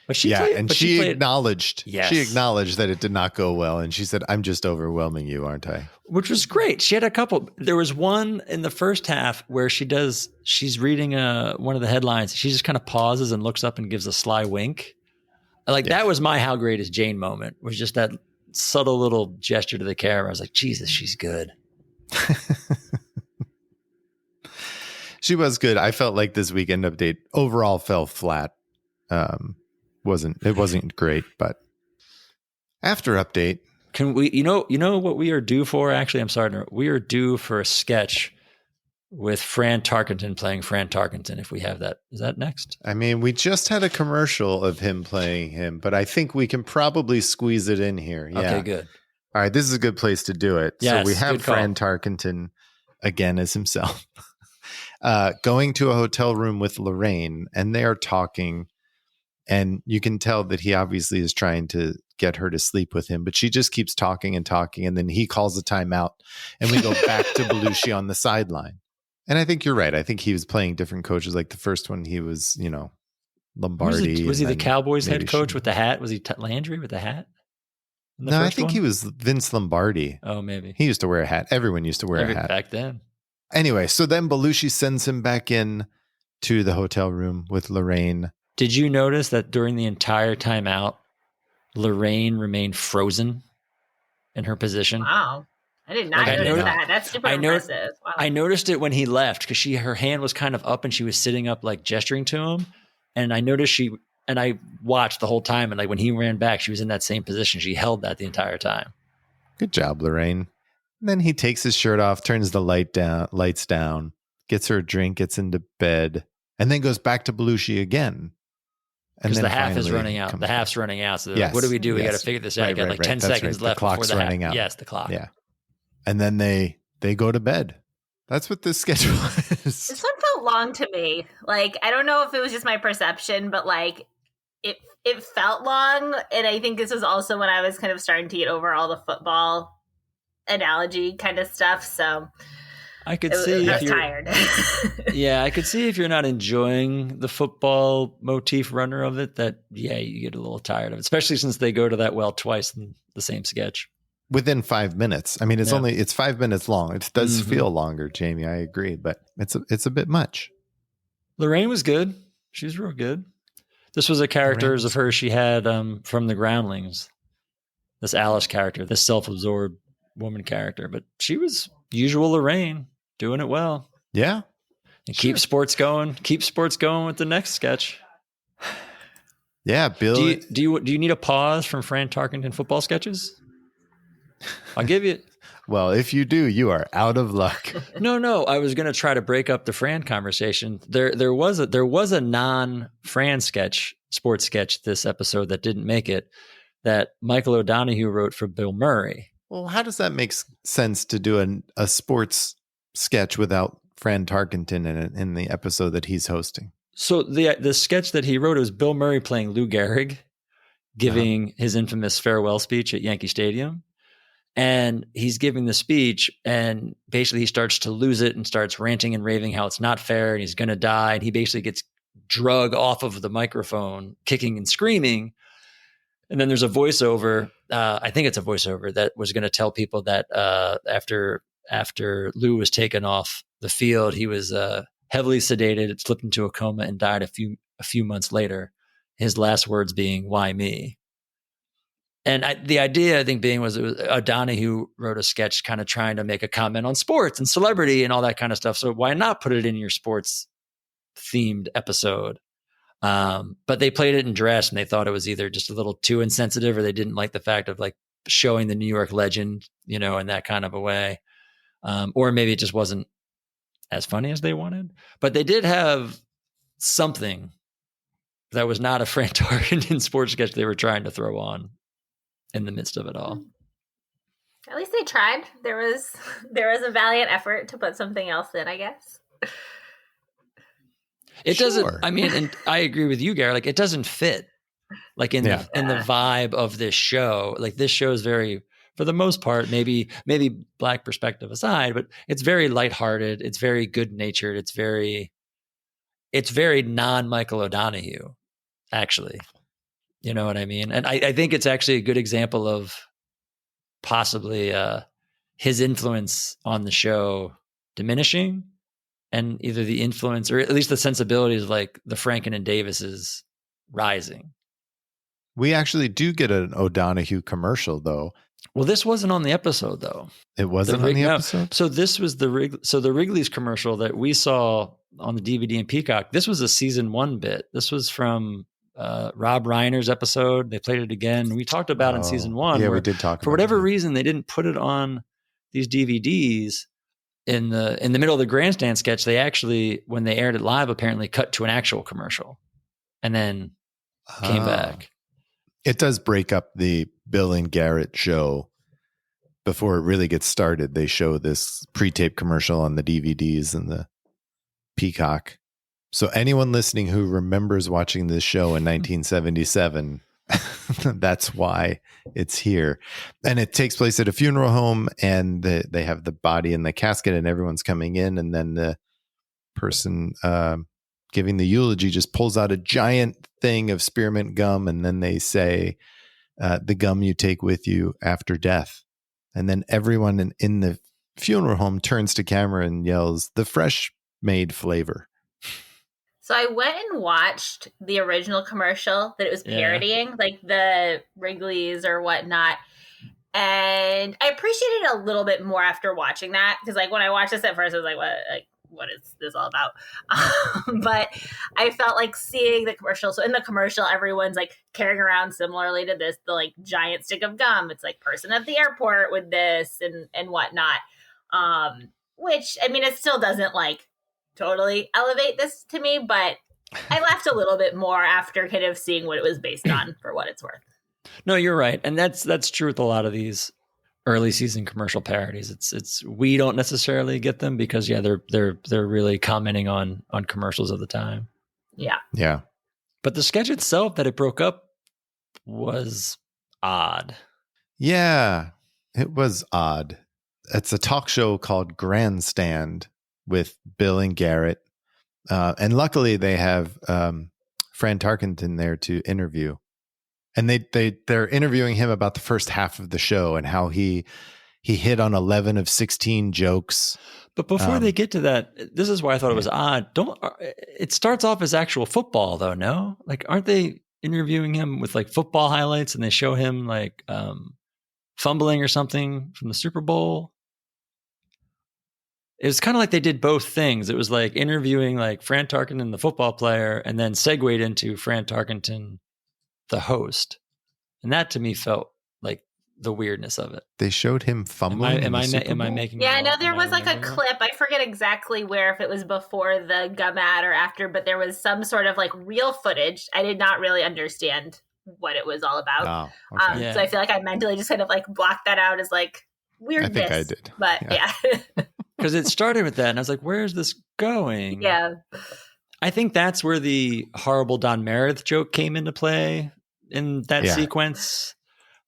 But she played, she acknowledged Yes. she acknowledged that it did not go well, and she said, "I'm just overwhelming you, aren't I?" which was great. She had a couple. There was one in the first half where she's reading one of the headlines. She just kind of pauses and looks up and gives a sly wink. Like that was my "How great is Jane" moment. Was just that subtle little gesture to the camera. I was like, Jesus, she's good. She was good. I felt like this Weekend Update overall fell flat. It wasn't great, but after update, Can we? You know what we are due for? Actually, I'm sorry. We are due for a sketch with Fran Tarkenton playing Fran Tarkenton. If we have that, is that next? I mean, we just had a commercial of him playing him, but I think we can probably squeeze it in here. Yeah. Okay, good. All right, this is a good place to do it. Yes, so we have good call. Fran Tarkenton again as himself, going to a hotel room with Lorraine, and they are talking. And you can tell that he obviously is trying to get her to sleep with him, but she just keeps talking and talking. And then he calls a timeout, and we go back to Belushi on the sideline. And I think you're right. I think he was playing different coaches. Like the first one, he was, Lombardi. Was he the Cowboys head coach she, with the hat? Was he Landry with the hat? No, I think he was Vince Lombardi. Oh, maybe. He used to wear a hat. Everyone used to wear a hat. Back then. Anyway, so then Belushi sends him back in to the hotel room with Lorraine. Did you notice that during the entire timeout, Lorraine remained frozen in her position? Wow. I did not notice that. That's super impressive. Wow. I noticed it when he left because her hand was kind of up and she was sitting up like gesturing to him. And I noticed I watched the whole time. And like when he ran back, she was in that same position. She held that the entire time. Good job, Lorraine. And then he takes his shirt off, turns the lights down, gets her a drink, gets into bed, and then goes back to Belushi again. Because the half is running out. The half's running out. So yes, what do we do? We got to figure this out. You got 10 seconds left before the running half. out. Yes, the clock. Yeah. And then they go to bed. That's what this schedule is. This one felt long to me. Like, I don't know if it was just my perception, but like it felt long. And I think this was also when I was kind of starting to get over all the football analogy kind of stuff. So I could see I was tired. Yeah, I could see if you're not enjoying the football motif runner of it, that you get a little tired of it, especially since they go to that well twice in the same sketch. Within 5 minutes. I mean, it's 5 minutes long. It does feel longer, Jamie. I agree, but it's a bit much. Lorraine was good. She was real good. This was a character of her she had from the Groundlings. This Alice character, this self-absorbed woman character, but she was usual Lorraine, doing it well. Yeah. And keep sports going. Keep sports going with the next sketch. Yeah, Bill. Do you need a pause from Fran Tarkenton football sketches? I'll give you. Well, if you do, you are out of luck. No. I was going to try to break up the Fran conversation. There was a non-Fran sports sketch this episode that didn't make it, that Michael O'Donoghue wrote for Bill Murray. Well, how does that make sense to do a sports sketch without Fran Tarkenton in the episode that he's hosting? So the sketch that he wrote was Bill Murray playing Lou Gehrig, giving his infamous farewell speech at Yankee Stadium. And he's giving the speech, and basically he starts to lose it and starts ranting and raving how it's not fair and he's going to die. And he basically gets drug off of the microphone, kicking and screaming. And then there's a voiceover. I think it's a voiceover that was going to tell people that after Lou was taken off the field, he was heavily sedated, slipped into a coma, and died a few months later. His last words being, "Why me?" And the idea, I think, being was O'Donoghue wrote a sketch kind of trying to make a comment on sports and celebrity and all that kind of stuff. So why not put it in your sports themed episode? But they played it in dress, and they thought it was either just a little too insensitive, or they didn't like the fact of like showing the New York legend, in that kind of a way. Or maybe it just wasn't as funny as they wanted. But they did have something that was not a Fran Tarkenton sports sketch they were trying to throw on in the midst of it all. At least they tried. There was a valiant effort to put something else in, I guess. It doesn't. I mean, and I agree with you, Gary. Like, it doesn't fit, like in the vibe of this show. Like, this show is very, for the most part, maybe Black perspective aside, but it's very lighthearted. It's very good natured. It's very non Michael O'Donoghue, actually. You know what I mean? And I think it's actually a good example of possibly his influence on the show diminishing, and either the influence or at least the sensibilities of like the Franken and Davises rising. We actually do get an O'Donohue commercial, though. Well, this wasn't on the episode, though. It wasn't on the episode? So this was the Wrigley's commercial that we saw on the DVD and Peacock. This was a season 1 bit. This was from Rob Reiner's episode. They played it again. We talked about in season 1. Yeah, we did talk about for whatever it. reason, they didn't put it on these DVDs in the middle of the grandstand sketch. They actually, when they aired it live, apparently cut to an actual commercial and then came back. It does break up the Bill and Garrett show before it really gets started. They show this pre-tape commercial on the DVDs and the Peacock. So anyone listening who remembers watching this show in 1977, that's why it's here. And it takes place at a funeral home, and they have the body in the casket and everyone's coming in. And then the person giving the eulogy just pulls out a giant thing of spearmint gum, and then they say, the gum you take with you after death. And then everyone in the funeral home turns to camera and yells, the fresh made flavor. So I went and watched the original commercial that it was parodying, like the Wrigley's or whatnot. And I appreciated it a little bit more after watching that, because like when I watched this at first, I was like, what is this all about? But I felt like seeing the commercial. So in the commercial, everyone's like carrying around similarly to this, the like giant stick of gum. It's like person at the airport with this and whatnot. Which, I mean, it still doesn't like totally elevate this to me, but I laughed a little bit more after kind of seeing what it was based on, for what it's worth. No, you're right. And that's true with a lot of these early season commercial parodies. It's we don't necessarily get them because they're really commenting on commercials of the time. Yeah. Yeah. But the sketch itself that it broke up was odd. Yeah, it was odd. It's a talk show called Grandstand with Bill and Garrett. And luckily they have Fran Tarkenton there to interview. And they're interviewing him about the first half of the show and how he hit on 11 of 16 jokes. But before they get to that, this is why I thought it was odd. It starts off as actual football though, no? Like, aren't they interviewing him with like football highlights and they show him like fumbling or something from the Super Bowl? It was kind of like they did both things. It was like interviewing like Fran Tarkenton, the football player, and then segued into Fran Tarkenton, the host. And that to me felt like the weirdness of it. They showed him fumbling. Am I making? Yeah, I know there was like a clip. I forget exactly where, if it was before the gum ad or after, but there was some sort of like real footage. I did not really understand what it was all about. Oh, okay. So I feel like I mentally just kind of like blocked that out as like weirdness. I think I did. But yeah. Because it started with that, and I was like, where's this going? Yeah. I think that's where the horrible Don Meredith joke came into play in that sequence.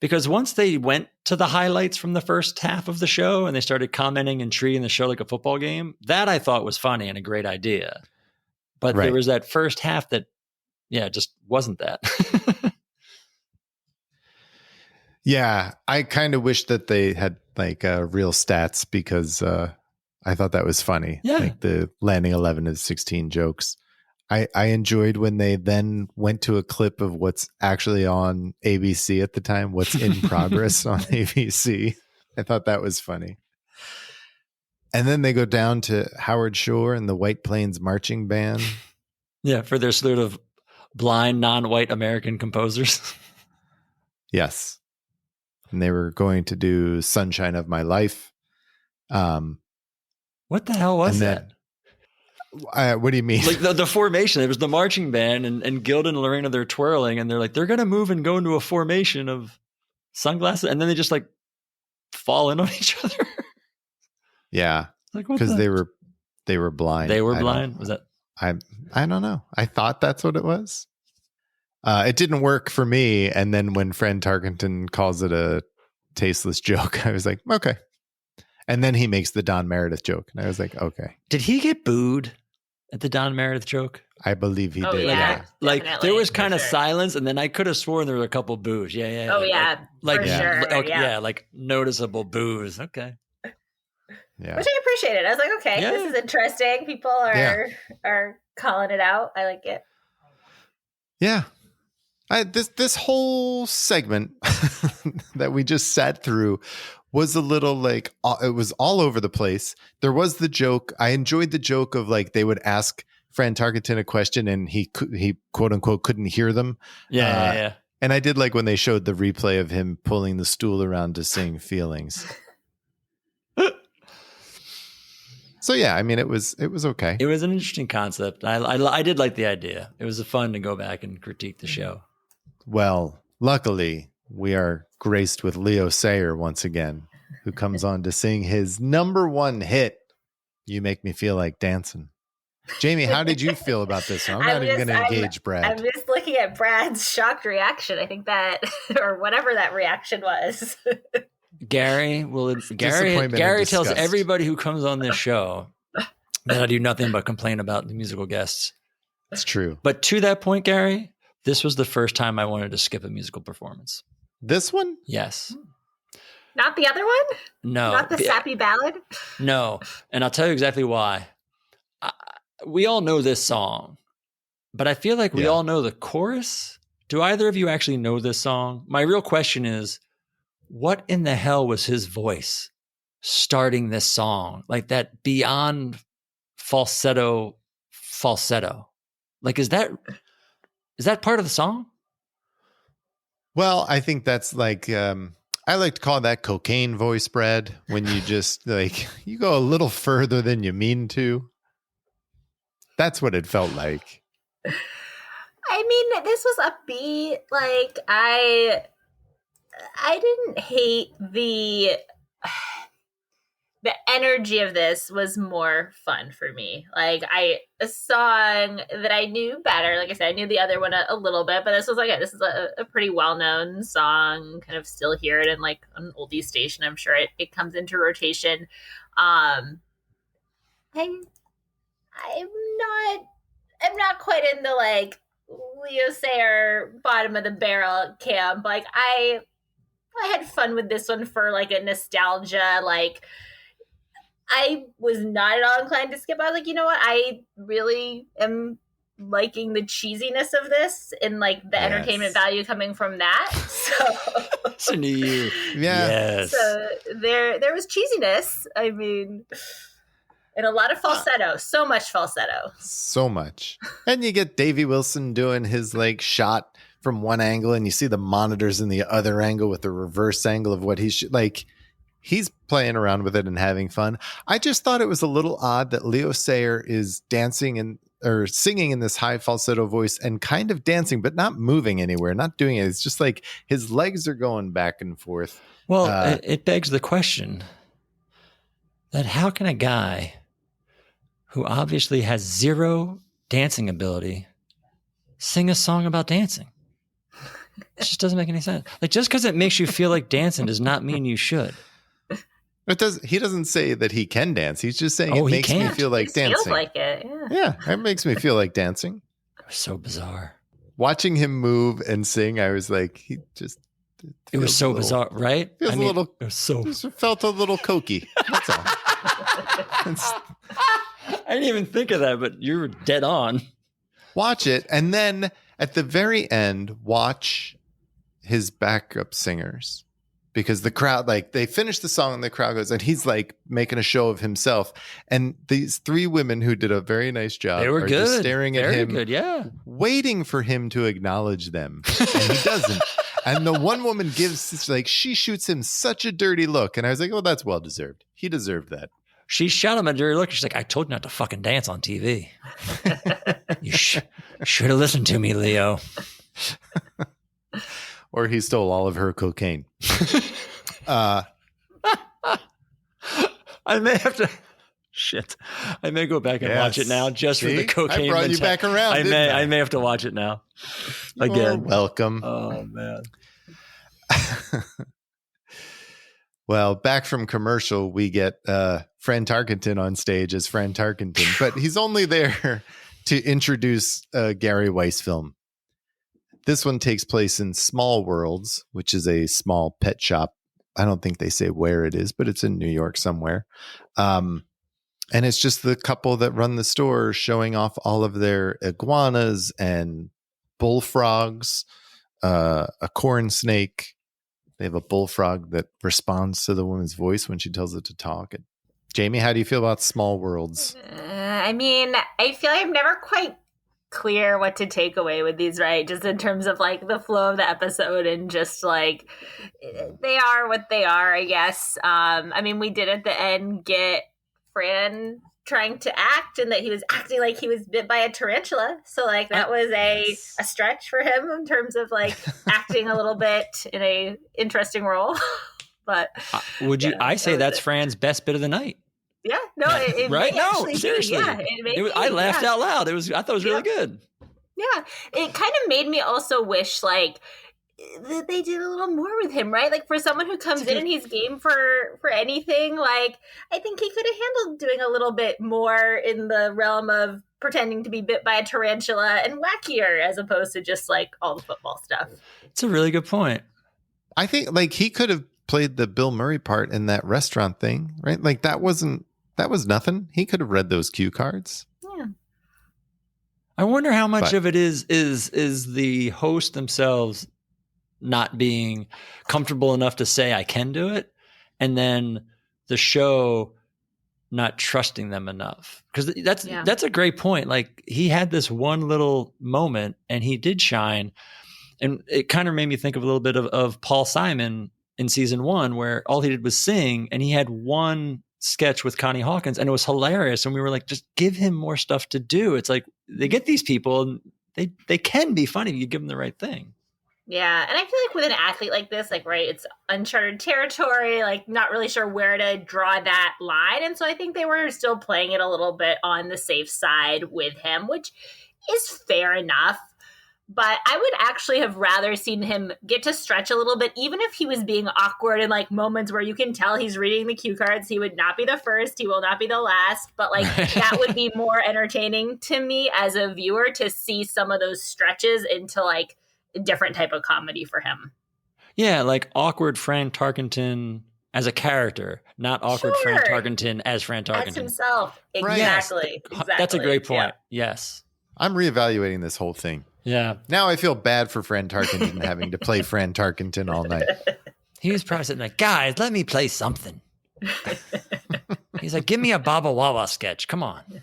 Because once they went to the highlights from the first half of the show and they started commenting and treating the show like a football game, that I thought was funny and a great idea. But there was that first half that, just wasn't that. Yeah, I kind of wish that they had like real stats because I thought that was funny. Yeah. Like the landing 11 of 16 jokes. I enjoyed when they then went to a clip of what's actually on ABC at the time, what's in progress on ABC. I thought that was funny. And then they go down to Howard Shore and the White Plains Marching Band. Yeah, for their sort of blind, non-white American composers. Yes. And they were going to do Sunshine of My Life. What the hell was that? What do you mean? Like the formation. It was the marching band and Gilda and Lorena, they're twirling and they're like, they're going to move and go into a formation of sunglasses. And then they just like fall in on each other. Yeah. Like, because they were blind. They were blind. Was that? I don't know. I thought that's what it was. It didn't work for me. And then when Fran Tarkenton calls it a tasteless joke, I was like, okay. And then he makes the Don Meredith joke. And I was like, okay. Did he get booed? at the Don Meredith joke? I believe he did. Yeah, Like definitely, there was kind of sure. silence, and then I could have sworn there were a couple boos. Yeah. Oh yeah, like for yeah. sure. okay, yeah. like noticeable boos. Okay. Yeah. Which I appreciated. I was like, okay, Yeah. this is interesting. People are calling it out. I like it. Yeah. This whole segment that we just sat through was a little like, it was all over the place. There was the joke. I enjoyed the joke of like, they would ask Fran Tarkenton a question and he quote unquote couldn't hear them. Yeah. And I did like when they showed the replay of him pulling the stool around to sing Feelings. So yeah, I mean, it was okay. It was an interesting concept. I did like the idea. It was fun to go back and critique the show. Well, luckily, we are graced with Leo Sayer once again, who comes on to sing his number one hit, You Make Me Feel Like Dancing. Jamie, how did you feel about this one? I'm not even going to engage Brad. I'm just looking at Brad's shocked reaction. I think that, or whatever that reaction was. Gary tells everybody who comes on this show that I do nothing but complain about the musical guests. That's true. But to that point, Gary, this was the first time I wanted to skip a musical performance. This one? Yes. Not the other one? No. Not the sappy ballad? No. And I'll tell you exactly why. We all know this song, but I feel like we all know the chorus. Do either of you actually know this song? My real question is, what in the hell was his voice starting this song? Like that beyond falsetto. Like, is that part of the song? Well, I think that's like, I like to call that cocaine voice, Brad, when you just like, you go a little further than you mean to. That's what it felt like. I mean, this was upbeat. Like, I didn't hate the energy of this was more fun for me. Like a song that I knew better. Like I said, I knew the other one a little bit, but this was like, this is a pretty well-known song. Kind of still hear it in like an oldie station. I'm sure it comes into rotation. I'm not quite in the like Leo Sayer bottom of the barrel camp. Like I had fun with this one for like a nostalgia. Like I was not at all inclined to skip. I was like, you know what? I really am liking the cheesiness of this and like the entertainment value coming from that. So Listen to you. Yeah. Yes. So there was cheesiness. I mean, and a lot of falsetto. So much falsetto. So much. And you get Davey Wilson doing his like shot from one angle and you see the monitors in the other angle with the reverse angle of what he's like. He's playing around with it and having fun. I just thought it was a little odd that Leo Sayer is dancing or singing in this high falsetto voice and kind of dancing, but not moving anywhere, not doing it. It's just like his legs are going back and forth. Well, it begs the question that how can a guy who obviously has zero dancing ability sing a song about dancing? It just doesn't make any sense. Like, just because it makes you feel like dancing does not mean you should. He doesn't say that he can dance. He's just saying Oh, it he makes me can't. feel like It dancing. feels like it. Yeah. Yeah, it makes me feel like dancing. It was so bizarre. Watching him move and sing, I was like, he just. It was so bizarre, right? Feels a little. It was so. Just felt a little cokey. That's all. I didn't even think of that, but you were dead on. Watch it, and then at the very end, watch his backup singers. Because the crowd, like, they finish the song and the crowd goes, and he's like making a show of himself. And these three women who did a very nice job They were are good. just staring at Very him, good, yeah. waiting for him to acknowledge them. And he doesn't. And the one woman gives, like, she shoots him such a dirty look. And I was like, well, that's well deserved. He deserved that. She shot him a dirty look. She's like, I told you not to fucking dance on TV. You should have listened to me, Leo. Or he stole all of her cocaine. I may have to. Shit. I may go back and watch it now just for the cocaine. I brought you back around. I may have to watch it now. Again. Welcome. Oh, man. Well, back from commercial, we get Fran Tarkenton on stage as Fran Tarkenton, but he's only there to introduce a Gary Weiss film. This one takes place in Small Worlds, which is a small pet shop. I don't think they say where it is, but it's in New York somewhere. And it's just the couple that run the store showing off all of their iguanas and bullfrogs, a corn snake. They have a bullfrog that responds to the woman's voice when she tells it to talk. And Jamie, how do you feel about Small Worlds? I mean, I feel like I'm never quite clear what to take away with these, right? Just in terms of like the flow of the episode and just like they are what they are, I guess. I mean, we did at the end get Fran trying to act and that he was acting like he was bit by a tarantula. So like that was a stretch for him in terms of like acting a little bit in a interesting role. But I say that's Fran's best bit of the night. Yeah, no, it right? No, be, seriously. Yeah, I laughed out loud. I thought it was really good. Yeah, it kind of made me also wish like that they did a little more with him, right? Like for someone who comes in and he's game for anything, like I think he could have handled doing a little bit more in the realm of pretending to be bit by a tarantula and wackier as opposed to just like all the football stuff. It's a really good point. I think like he could have played the Bill Murray part in that restaurant thing, right? Like that was nothing. He could have read those cue cards. Yeah. I wonder how much of it is the host themselves not being comfortable enough to say I can do it, and then the show not trusting them enough. Because that's a great point. Like he had this one little moment and he did shine, and it kind of made me think of a little bit of Paul Simon in season 1, where all he did was sing, and he had one sketch with Connie Hawkins, and it was hilarious. And we were like, just give him more stuff to do. It's like they get these people, and they can be funny if you give them the right thing. Yeah, and I feel like with an athlete like this, like, right, it's uncharted territory, like not really sure where to draw that line. And so I think they were still playing it a little bit on the safe side with him, which is fair enough. But I would actually have rather seen him get to stretch a little bit, even if he was being awkward in like moments where you can tell he's reading the cue cards. He would not be the first. He will not be the last. But like that would be more entertaining to me as a viewer to see some of those stretches into like a different type of comedy for him. Yeah, like awkward Fran Tarkenton as a character, not awkward Fran Tarkenton as Fran Tarkenton. As himself. Exactly. Yes. Exactly. That's a great point. Yeah. Yes. I'm reevaluating this whole thing. Yeah. Now I feel bad for Fran Tarkenton having to play Fran Tarkenton all night. He was probably sitting like, guys, let me play something. He's like, give me a Baba Wawa sketch. Come on.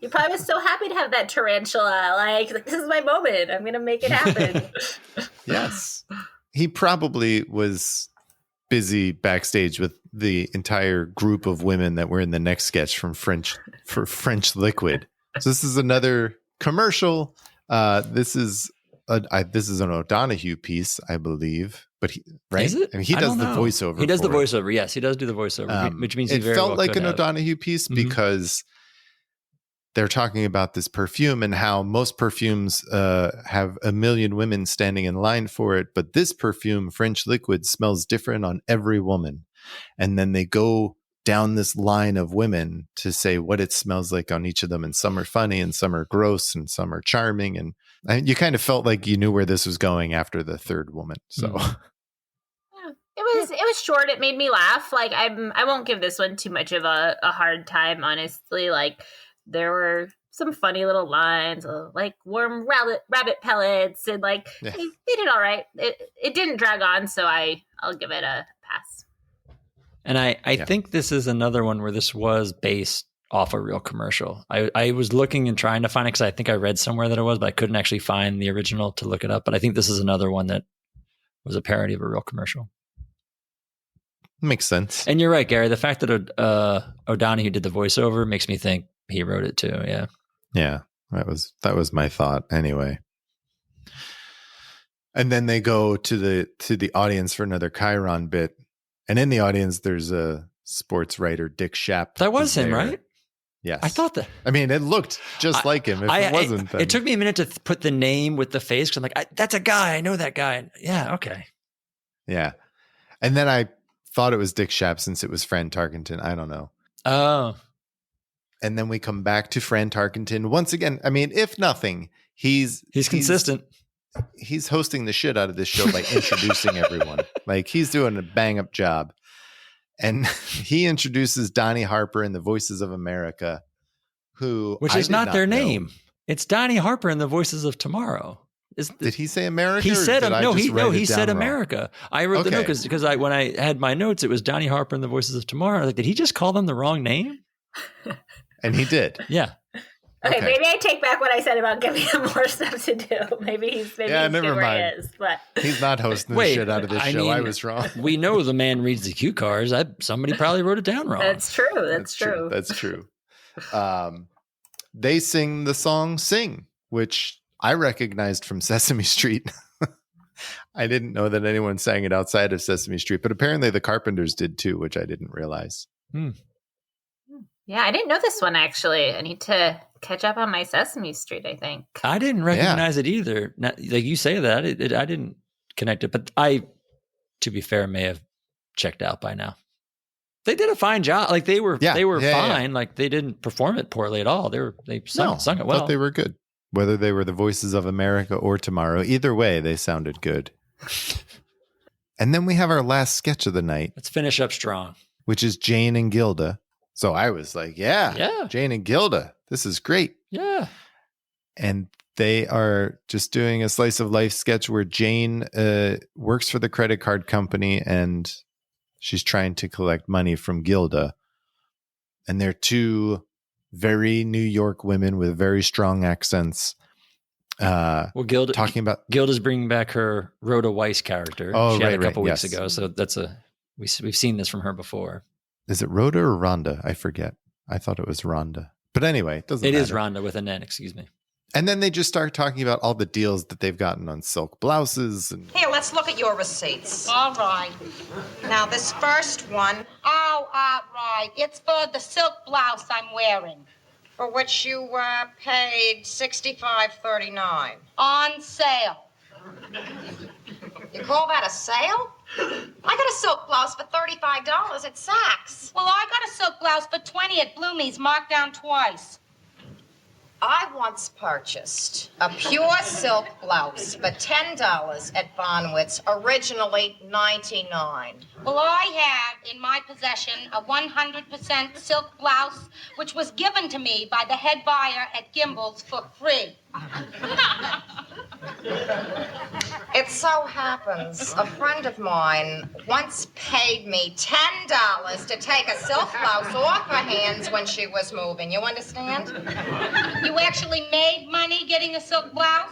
He probably was so happy to have that tarantula. Like this is my moment. I'm going to make it happen. Yes. He probably was busy backstage with the entire group of women that were in the next sketch from French Liquid. So this is another commercial. This is an O'Donoghue piece, I believe, but right? Is it? I mean, he does the voiceover. He does the voiceover. Yes, he does do the voiceover, which means he very felt well like could an have. O'Donoghue piece because they're talking about this perfume and how most perfumes have a million women standing in line for it, but this perfume, French Liquid, smells different on every woman. And then they go down this line of women to say what it smells like on each of them, and some are funny and some are gross and some are charming, and you kind of felt like you knew where this was going after the third woman. So it was short. It made me laugh. Like I won't give this one too much of a hard time, honestly. Like there were some funny little lines, like warm rabbit pellets, and like they did all right. It didn't drag on, so I'll give it a pass. And I think this is another one where this was based off a real commercial. I was looking and trying to find it because I think I read somewhere that it was, but I couldn't actually find the original to look it up. But I think this is another one that was a parody of a real commercial. Makes sense. And you're right, Gary. The fact that O'Donoghue did the voiceover makes me think he wrote it too. Yeah. Yeah. That was my thought anyway. And then they go to the audience for another Chiron bit. And in the audience, there's a sports writer, Dick Schaap. That was him, right? Yes. I thought that. I mean, it looked just like him. If it wasn't, then... It took me a minute to put the name with the face because I'm like, that's a guy. I know that guy. Yeah, okay. Yeah. And then I thought it was Dick Schaap since it was Fran Tarkenton. I don't know. Oh, And then we come back to Fran Tarkenton once again. I mean, if nothing, he's consistent. He's hosting the shit out of this show by introducing everyone. Like, he's doing a bang up job. And he introduces Donny Harper and the Voices of America, which is not their name. It's Donny Harper and the Voices of Tomorrow. Did he say America? He said he said America. I wrote the note because when I had my notes, it was Donny Harper and the Voices of Tomorrow. I was like, did he just call them the wrong name? And he did. Yeah. Okay, maybe I take back what I said about giving him more stuff to do. Maybe he's never where mind. he is, but he's not hosting the shit out of this show. I was wrong. We know the man reads the cue cards. Somebody probably wrote it down wrong. That's true. That's true. That's true. They sing the song "Sing," which I recognized from Sesame Street. I didn't know that anyone sang it outside of Sesame Street, but apparently the Carpenters did too, which I didn't realize. Yeah, I didn't know this one, actually. I need to catch up on my Sesame Street, I think. I didn't recognize it either. Now, like you say that, I didn't connect it, but I, to be fair, may have checked out by now. They did a fine job. Like they were fine. Yeah. Like they didn't perform it poorly at all. They sung it well. I thought they were good. Whether they were the Voices of America or Tomorrow, either way, they sounded good. And then we have our last sketch of the night. Let's finish up strong. Which is Jane and Gilda. So I was like, yeah, Jane and Gilda. This is great. Yeah. And they are just doing a slice of life sketch where Jane works for the credit card company and she's trying to collect money from Gilda. And they're two very New York women with very strong accents. Gilda talking about Gilda's bringing back her Rhoda Weiss character. She had a couple weeks ago. So that's we've seen this from her before. Is it Rhoda or Rhonda? I forget. I thought it was Rhonda. But anyway, it doesn't matter. It is Rhonda with an N, excuse me. And then they just start talking about all the deals that they've gotten on silk blouses. And here, let's look at your receipts. All right. Now, this first one. Oh, right. It's for the silk blouse I'm wearing. For which you paid $65.39. On sale. You call that a sale? I got a silk blouse for $35 at Saks. Well, I got a silk blouse for $20 at Bloomie's, marked down twice. I once purchased a pure silk blouse for $10 at Bonwitz, originally $99. Well, I have in my possession a 100% silk blouse, which was given to me by the head buyer at Gimbel's for free. It so happens a friend of mine once paid me $10 to take a silk blouse off her hands when she was moving. You understand? You actually made money getting a silk blouse?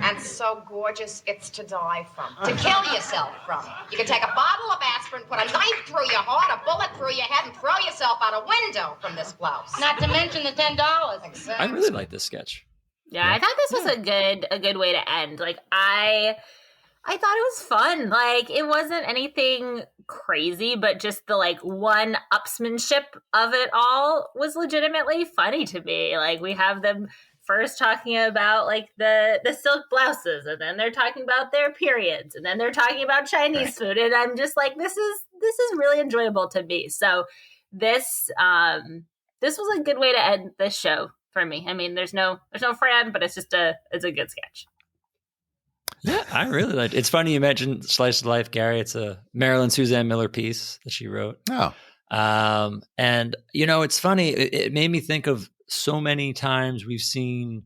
And so gorgeous, it's to die from. To kill yourself from. You can take a bottle of aspirin, put a knife through your heart, a bullet through your head, and throw yourself out a window from this blouse. Not to mention the $10. Exactly. I really like this sketch. Yeah, I thought this was a good way to end. Like I thought it was fun. Like it wasn't anything crazy, but just the like one-upsmanship of it all was legitimately funny to me. Like we have them first talking about like the silk blouses, and then they're talking about their periods, and then they're talking about Chinese food, and I'm just like, this is really enjoyable to me. So this was a good way to end this show for me. I mean, there's no Fran, but it's a good sketch. Yeah, I really liked it. It's funny you mentioned Slice of Life, Gary. It's a Marilyn Suzanne Miller piece that she wrote. Oh. And it's funny. It made me think of so many times we've seen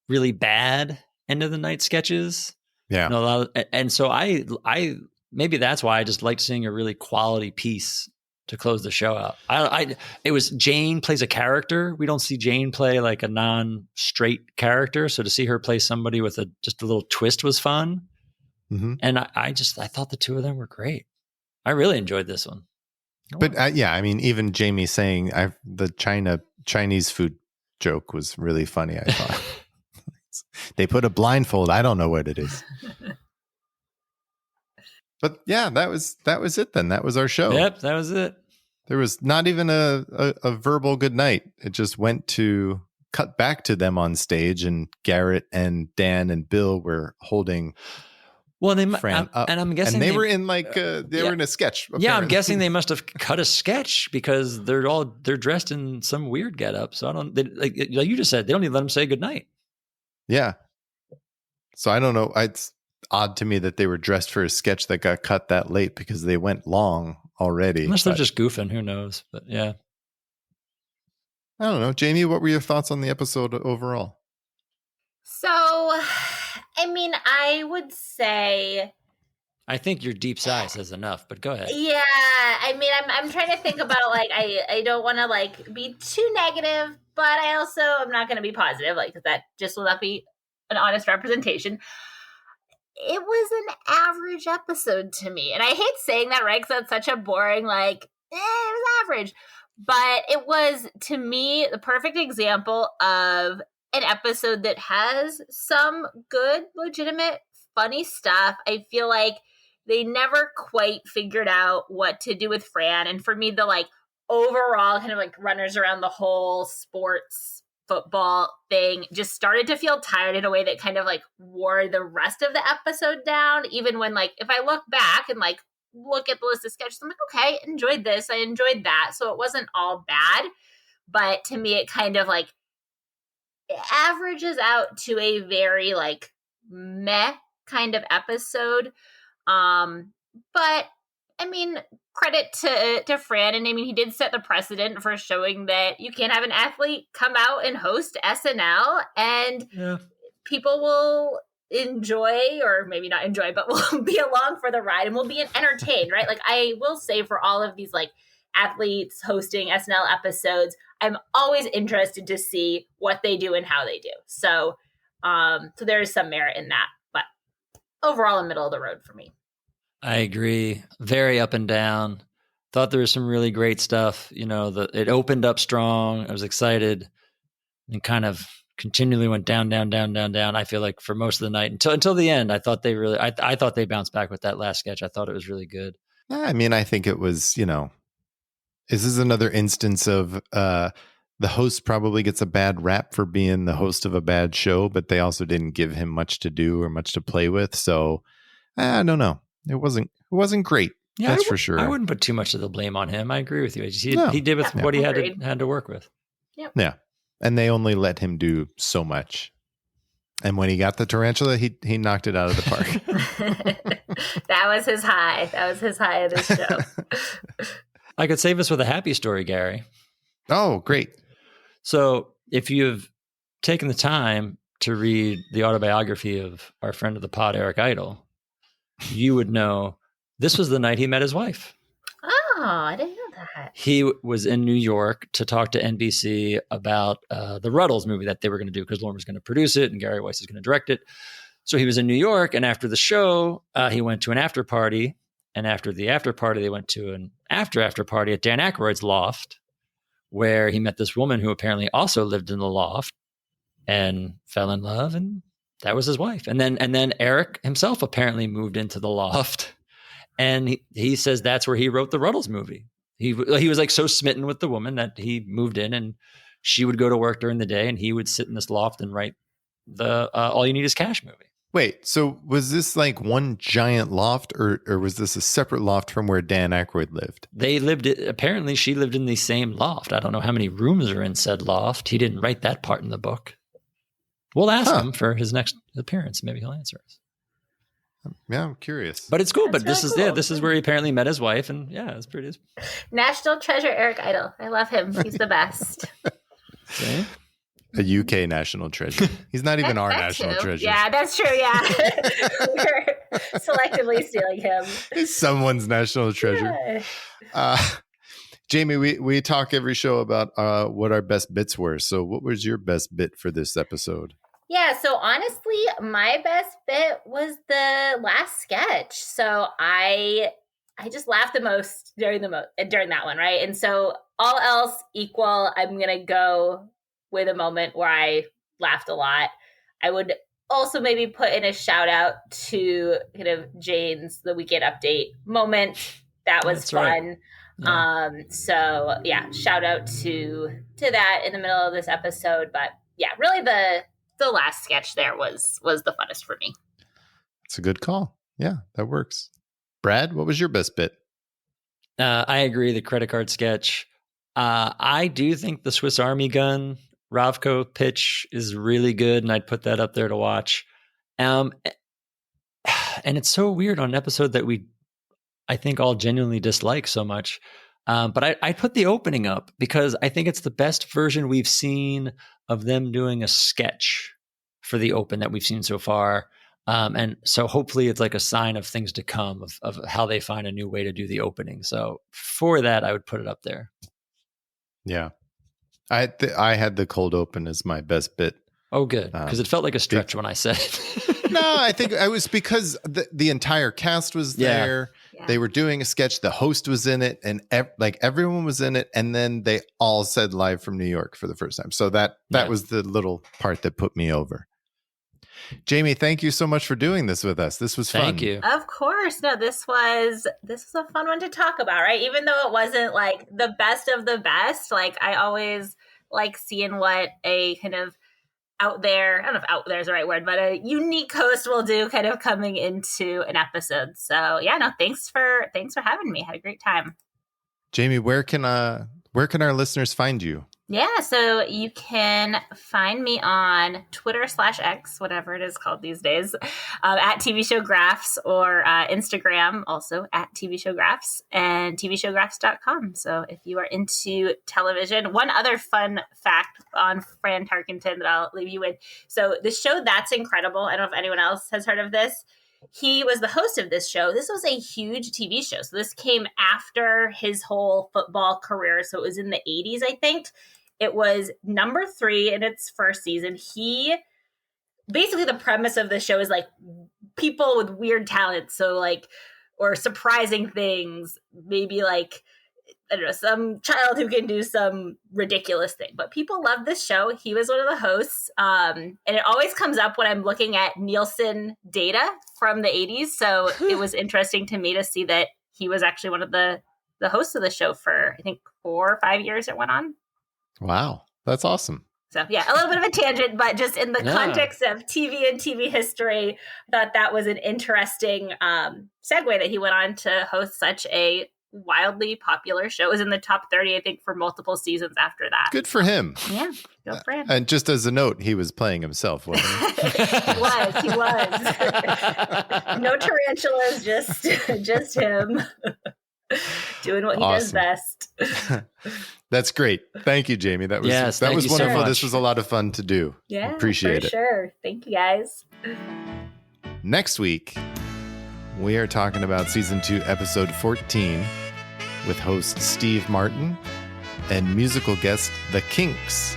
really bad end of the night sketches. Yeah. And so I maybe that's why I just liked seeing a really quality piece to close the show out. It was Jane plays a character. We don't see Jane play like a non-straight character. So to see her play somebody with just a little twist was fun. Mm-hmm. And I thought the two of them were great. I really enjoyed this one. But I mean, even Jamie saying the Chinese food joke was really funny, I thought. They put a blindfold. I don't know what it is. But yeah, that was it then. That was our show. Yep, that was it. There was not even a verbal good night. It just went to cut back to them on stage, and Garrett and Dan and Bill were holding Well, they Fran up. And I'm guessing and they were in like they were in a sketch. Apparently. Yeah, I'm guessing they must have cut a sketch because they're dressed in some weird getup. So like you just said, they don't even let them say goodnight. Yeah. So I don't know. It's odd to me that they were dressed for a sketch that got cut that late because they went long already. Unless they're just goofing, who knows? But yeah. I don't know. Jamie, what were your thoughts on the episode overall? So, I mean, I would say, I think your deep sigh says enough, but go ahead. yeah. I mean, I'm trying to think about like I don't want to like be too negative, but I also am not going to be positive, like that just will not be an honest representation. It was an average episode to me, and I hate saying that, right? Because that's such a boring like it was average, but it was to me the perfect example of an episode that has some good, legitimate, funny stuff. I feel like they never quite figured out what to do with Fran. And for me, the like overall kind of like runners around the whole sports football thing just started to feel tired in a way that kind of like wore the rest of the episode down. Even when like, if I look back and like look at the list of sketches, I'm like, okay, enjoyed this. I enjoyed that. So it wasn't all bad. But to me, it kind of like, it averages out to a very like meh kind of episode. But I mean, credit to Fran. And I mean, he did set the precedent for showing that you can't have an athlete come out and host SNL and people will enjoy, or maybe not enjoy, but will be along for the ride and will be entertained, right? Like I will say for all of these like athletes hosting SNL episodes, I'm always interested to see what they do and how they do. So there is some merit in that, but overall, a middle of the road for me. I agree. Very up and down. Thought there was some really great stuff. You know, it opened up strong. I was excited and kind of continually went down. I feel like for most of the night until the end, I thought they really, I thought they bounced back with that last sketch. I thought it was really good. I mean, I think it was, you know, this is another instance of the host probably gets a bad rap for being the host of a bad show, but they also didn't give him much to do or much to play with. So I don't know. It wasn't great. Yeah, that's for sure. I wouldn't put too much of the blame on him. I agree with you. He did with what he had to work with. Yep. Yeah. And they only let him do so much. And when he got the tarantula, he knocked it out of the park. That was his high. That was his high of this show. I could save us with a happy story, Gary. Oh, great. So if you've taken the time to read the autobiography of our friend of the pod, Eric Idle, you would know this was the night he met his wife. Oh, I didn't know that. He was in New York to talk to NBC about the Ruddles movie that they were going to do because Lorne was going to produce it and Gary Weiss is going to direct it. So he was in New York, and after the show, he went to an after party. And after the after party, they went to an after party at Dan Aykroyd's loft, where he met this woman who apparently also lived in the loft and fell in love, and that was his wife. And then Eric himself apparently moved into the loft, and he says that's where he wrote the Ruddles movie. He was like so smitten with the woman that he moved in, and she would go to work during the day, and he would sit in this loft and write the All You Need Is Cash movie. Wait, so was this like one giant loft, or was this a separate loft from where Dan Aykroyd lived? Apparently she lived in the same loft. I don't know how many rooms are in said loft. He didn't write that part in the book. We'll ask him for his next appearance. Maybe he'll answer us. Yeah, I'm curious. But it's cool. That's but this really is cool. yeah, this is where he apparently met his wife, and yeah, it's pretty. National treasure, Eric Idle. I love him. He's the best. See? A UK national treasure. He's not even our That national too. treasure. Yeah, that's true. Yeah. We're selectively stealing him. He's someone's national treasure. Yeah. Jamie, we talk every show about what our best bits were. So what was your best bit for this episode? Yeah, so honestly, my best bit was the last sketch. So I just laughed the most during that one, right? And so all else equal, I'm gonna go with a moment where I laughed a lot. I would also maybe put in a shout out to kind of Jane's The Weekend Update moment. That was That's fun. Right. Yeah. So yeah, shout out to that in the middle of this episode. But yeah, really the last sketch there was the funnest for me. It's a good call. Yeah, that works. Brad, what was your best bit? I agree. The credit card sketch. I do think the Swiss Army gun Ravko pitch is really good, and I'd put that up there to watch. And it's so weird on an episode that I think all genuinely dislike so much. But I put the opening up because I think it's the best version we've seen of them doing a sketch for the open that we've seen so far. And so hopefully it's like a sign of things to come of how they find a new way to do the opening. So for that, I would put it up there. Yeah. I had the cold open as my best bit. Oh, good. Because it felt like a stretch when I said it. No, I think it was because the entire cast was there. Yeah. They were doing a sketch. The host was in it, and everyone was in it. And then they all said live from New York for the first time. So that was the little part that put me over. Jamie, thank you so much for doing this with us. This was fun. Thank you. Of course. No, this was a fun one to talk about, right? Even though it wasn't like the best of the best, like I always like seeing what a kind of out there, I don't know if out there is the right word, but a unique host will do kind of coming into an episode. So yeah, no, thanks for having me. Had a great time. Jamie, where can our listeners find you? Yeah, so you can find me on Twitter/X, whatever it is called these days, at TV Show Graphs, or Instagram also at TV Show Graphs, and tvshowgraphs.com. So if you are into television, one other fun fact on Fran Tarkenton that I'll leave you with. So the show That's Incredible, I don't know if anyone else has heard of this. He was the host of this show. This was a huge TV show. So this came after his whole football career. So it was in the 80s, I think. It was number 3 in its first season. Basically the premise of the show is like people with weird talents. So like, or surprising things, maybe like, I don't know, some child who can do some ridiculous thing. But people love this show. He was one of the hosts. And it always comes up when I'm looking at Nielsen data from the 80s. So it was interesting to me to see that he was actually one of the hosts of the show for, I think, 4 or 5 years it went on. Wow, that's awesome. So yeah, a little bit of a tangent, but just in the context of TV and TV history, I thought that was an interesting segue that he went on to host such a wildly popular show. It was in the top 30, I think, for multiple seasons after that. Good for him. Yeah, go for him. And just as a note, he was playing himself, wasn't he? He was. No tarantulas, just him doing what he does best. That's great. Thank you, Jamie. That was wonderful. So this was a lot of fun to do. Yeah, appreciate it. Sure. Thank you, guys. Next week, we are talking about season 2, episode 14, with host Steve Martin and musical guest The Kinks.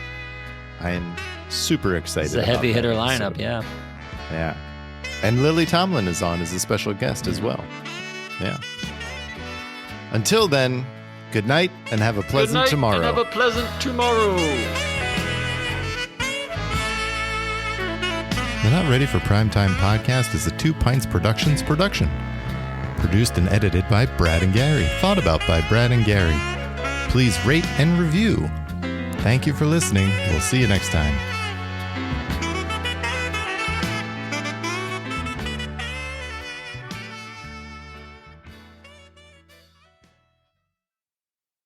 I am super excited. It's a heavy hitter lineup, yeah. Yeah. And Lily Tomlin is on as a special guest as well. Yeah. Until then, good night and have a pleasant tomorrow. And have a pleasant tomorrow. The Not Ready for Primetime podcast is a 2 Pints Productions production. Produced and edited by Brad and Gary. Thought about by Brad and Gary. Please rate and review. Thank you for listening. We'll see you next time.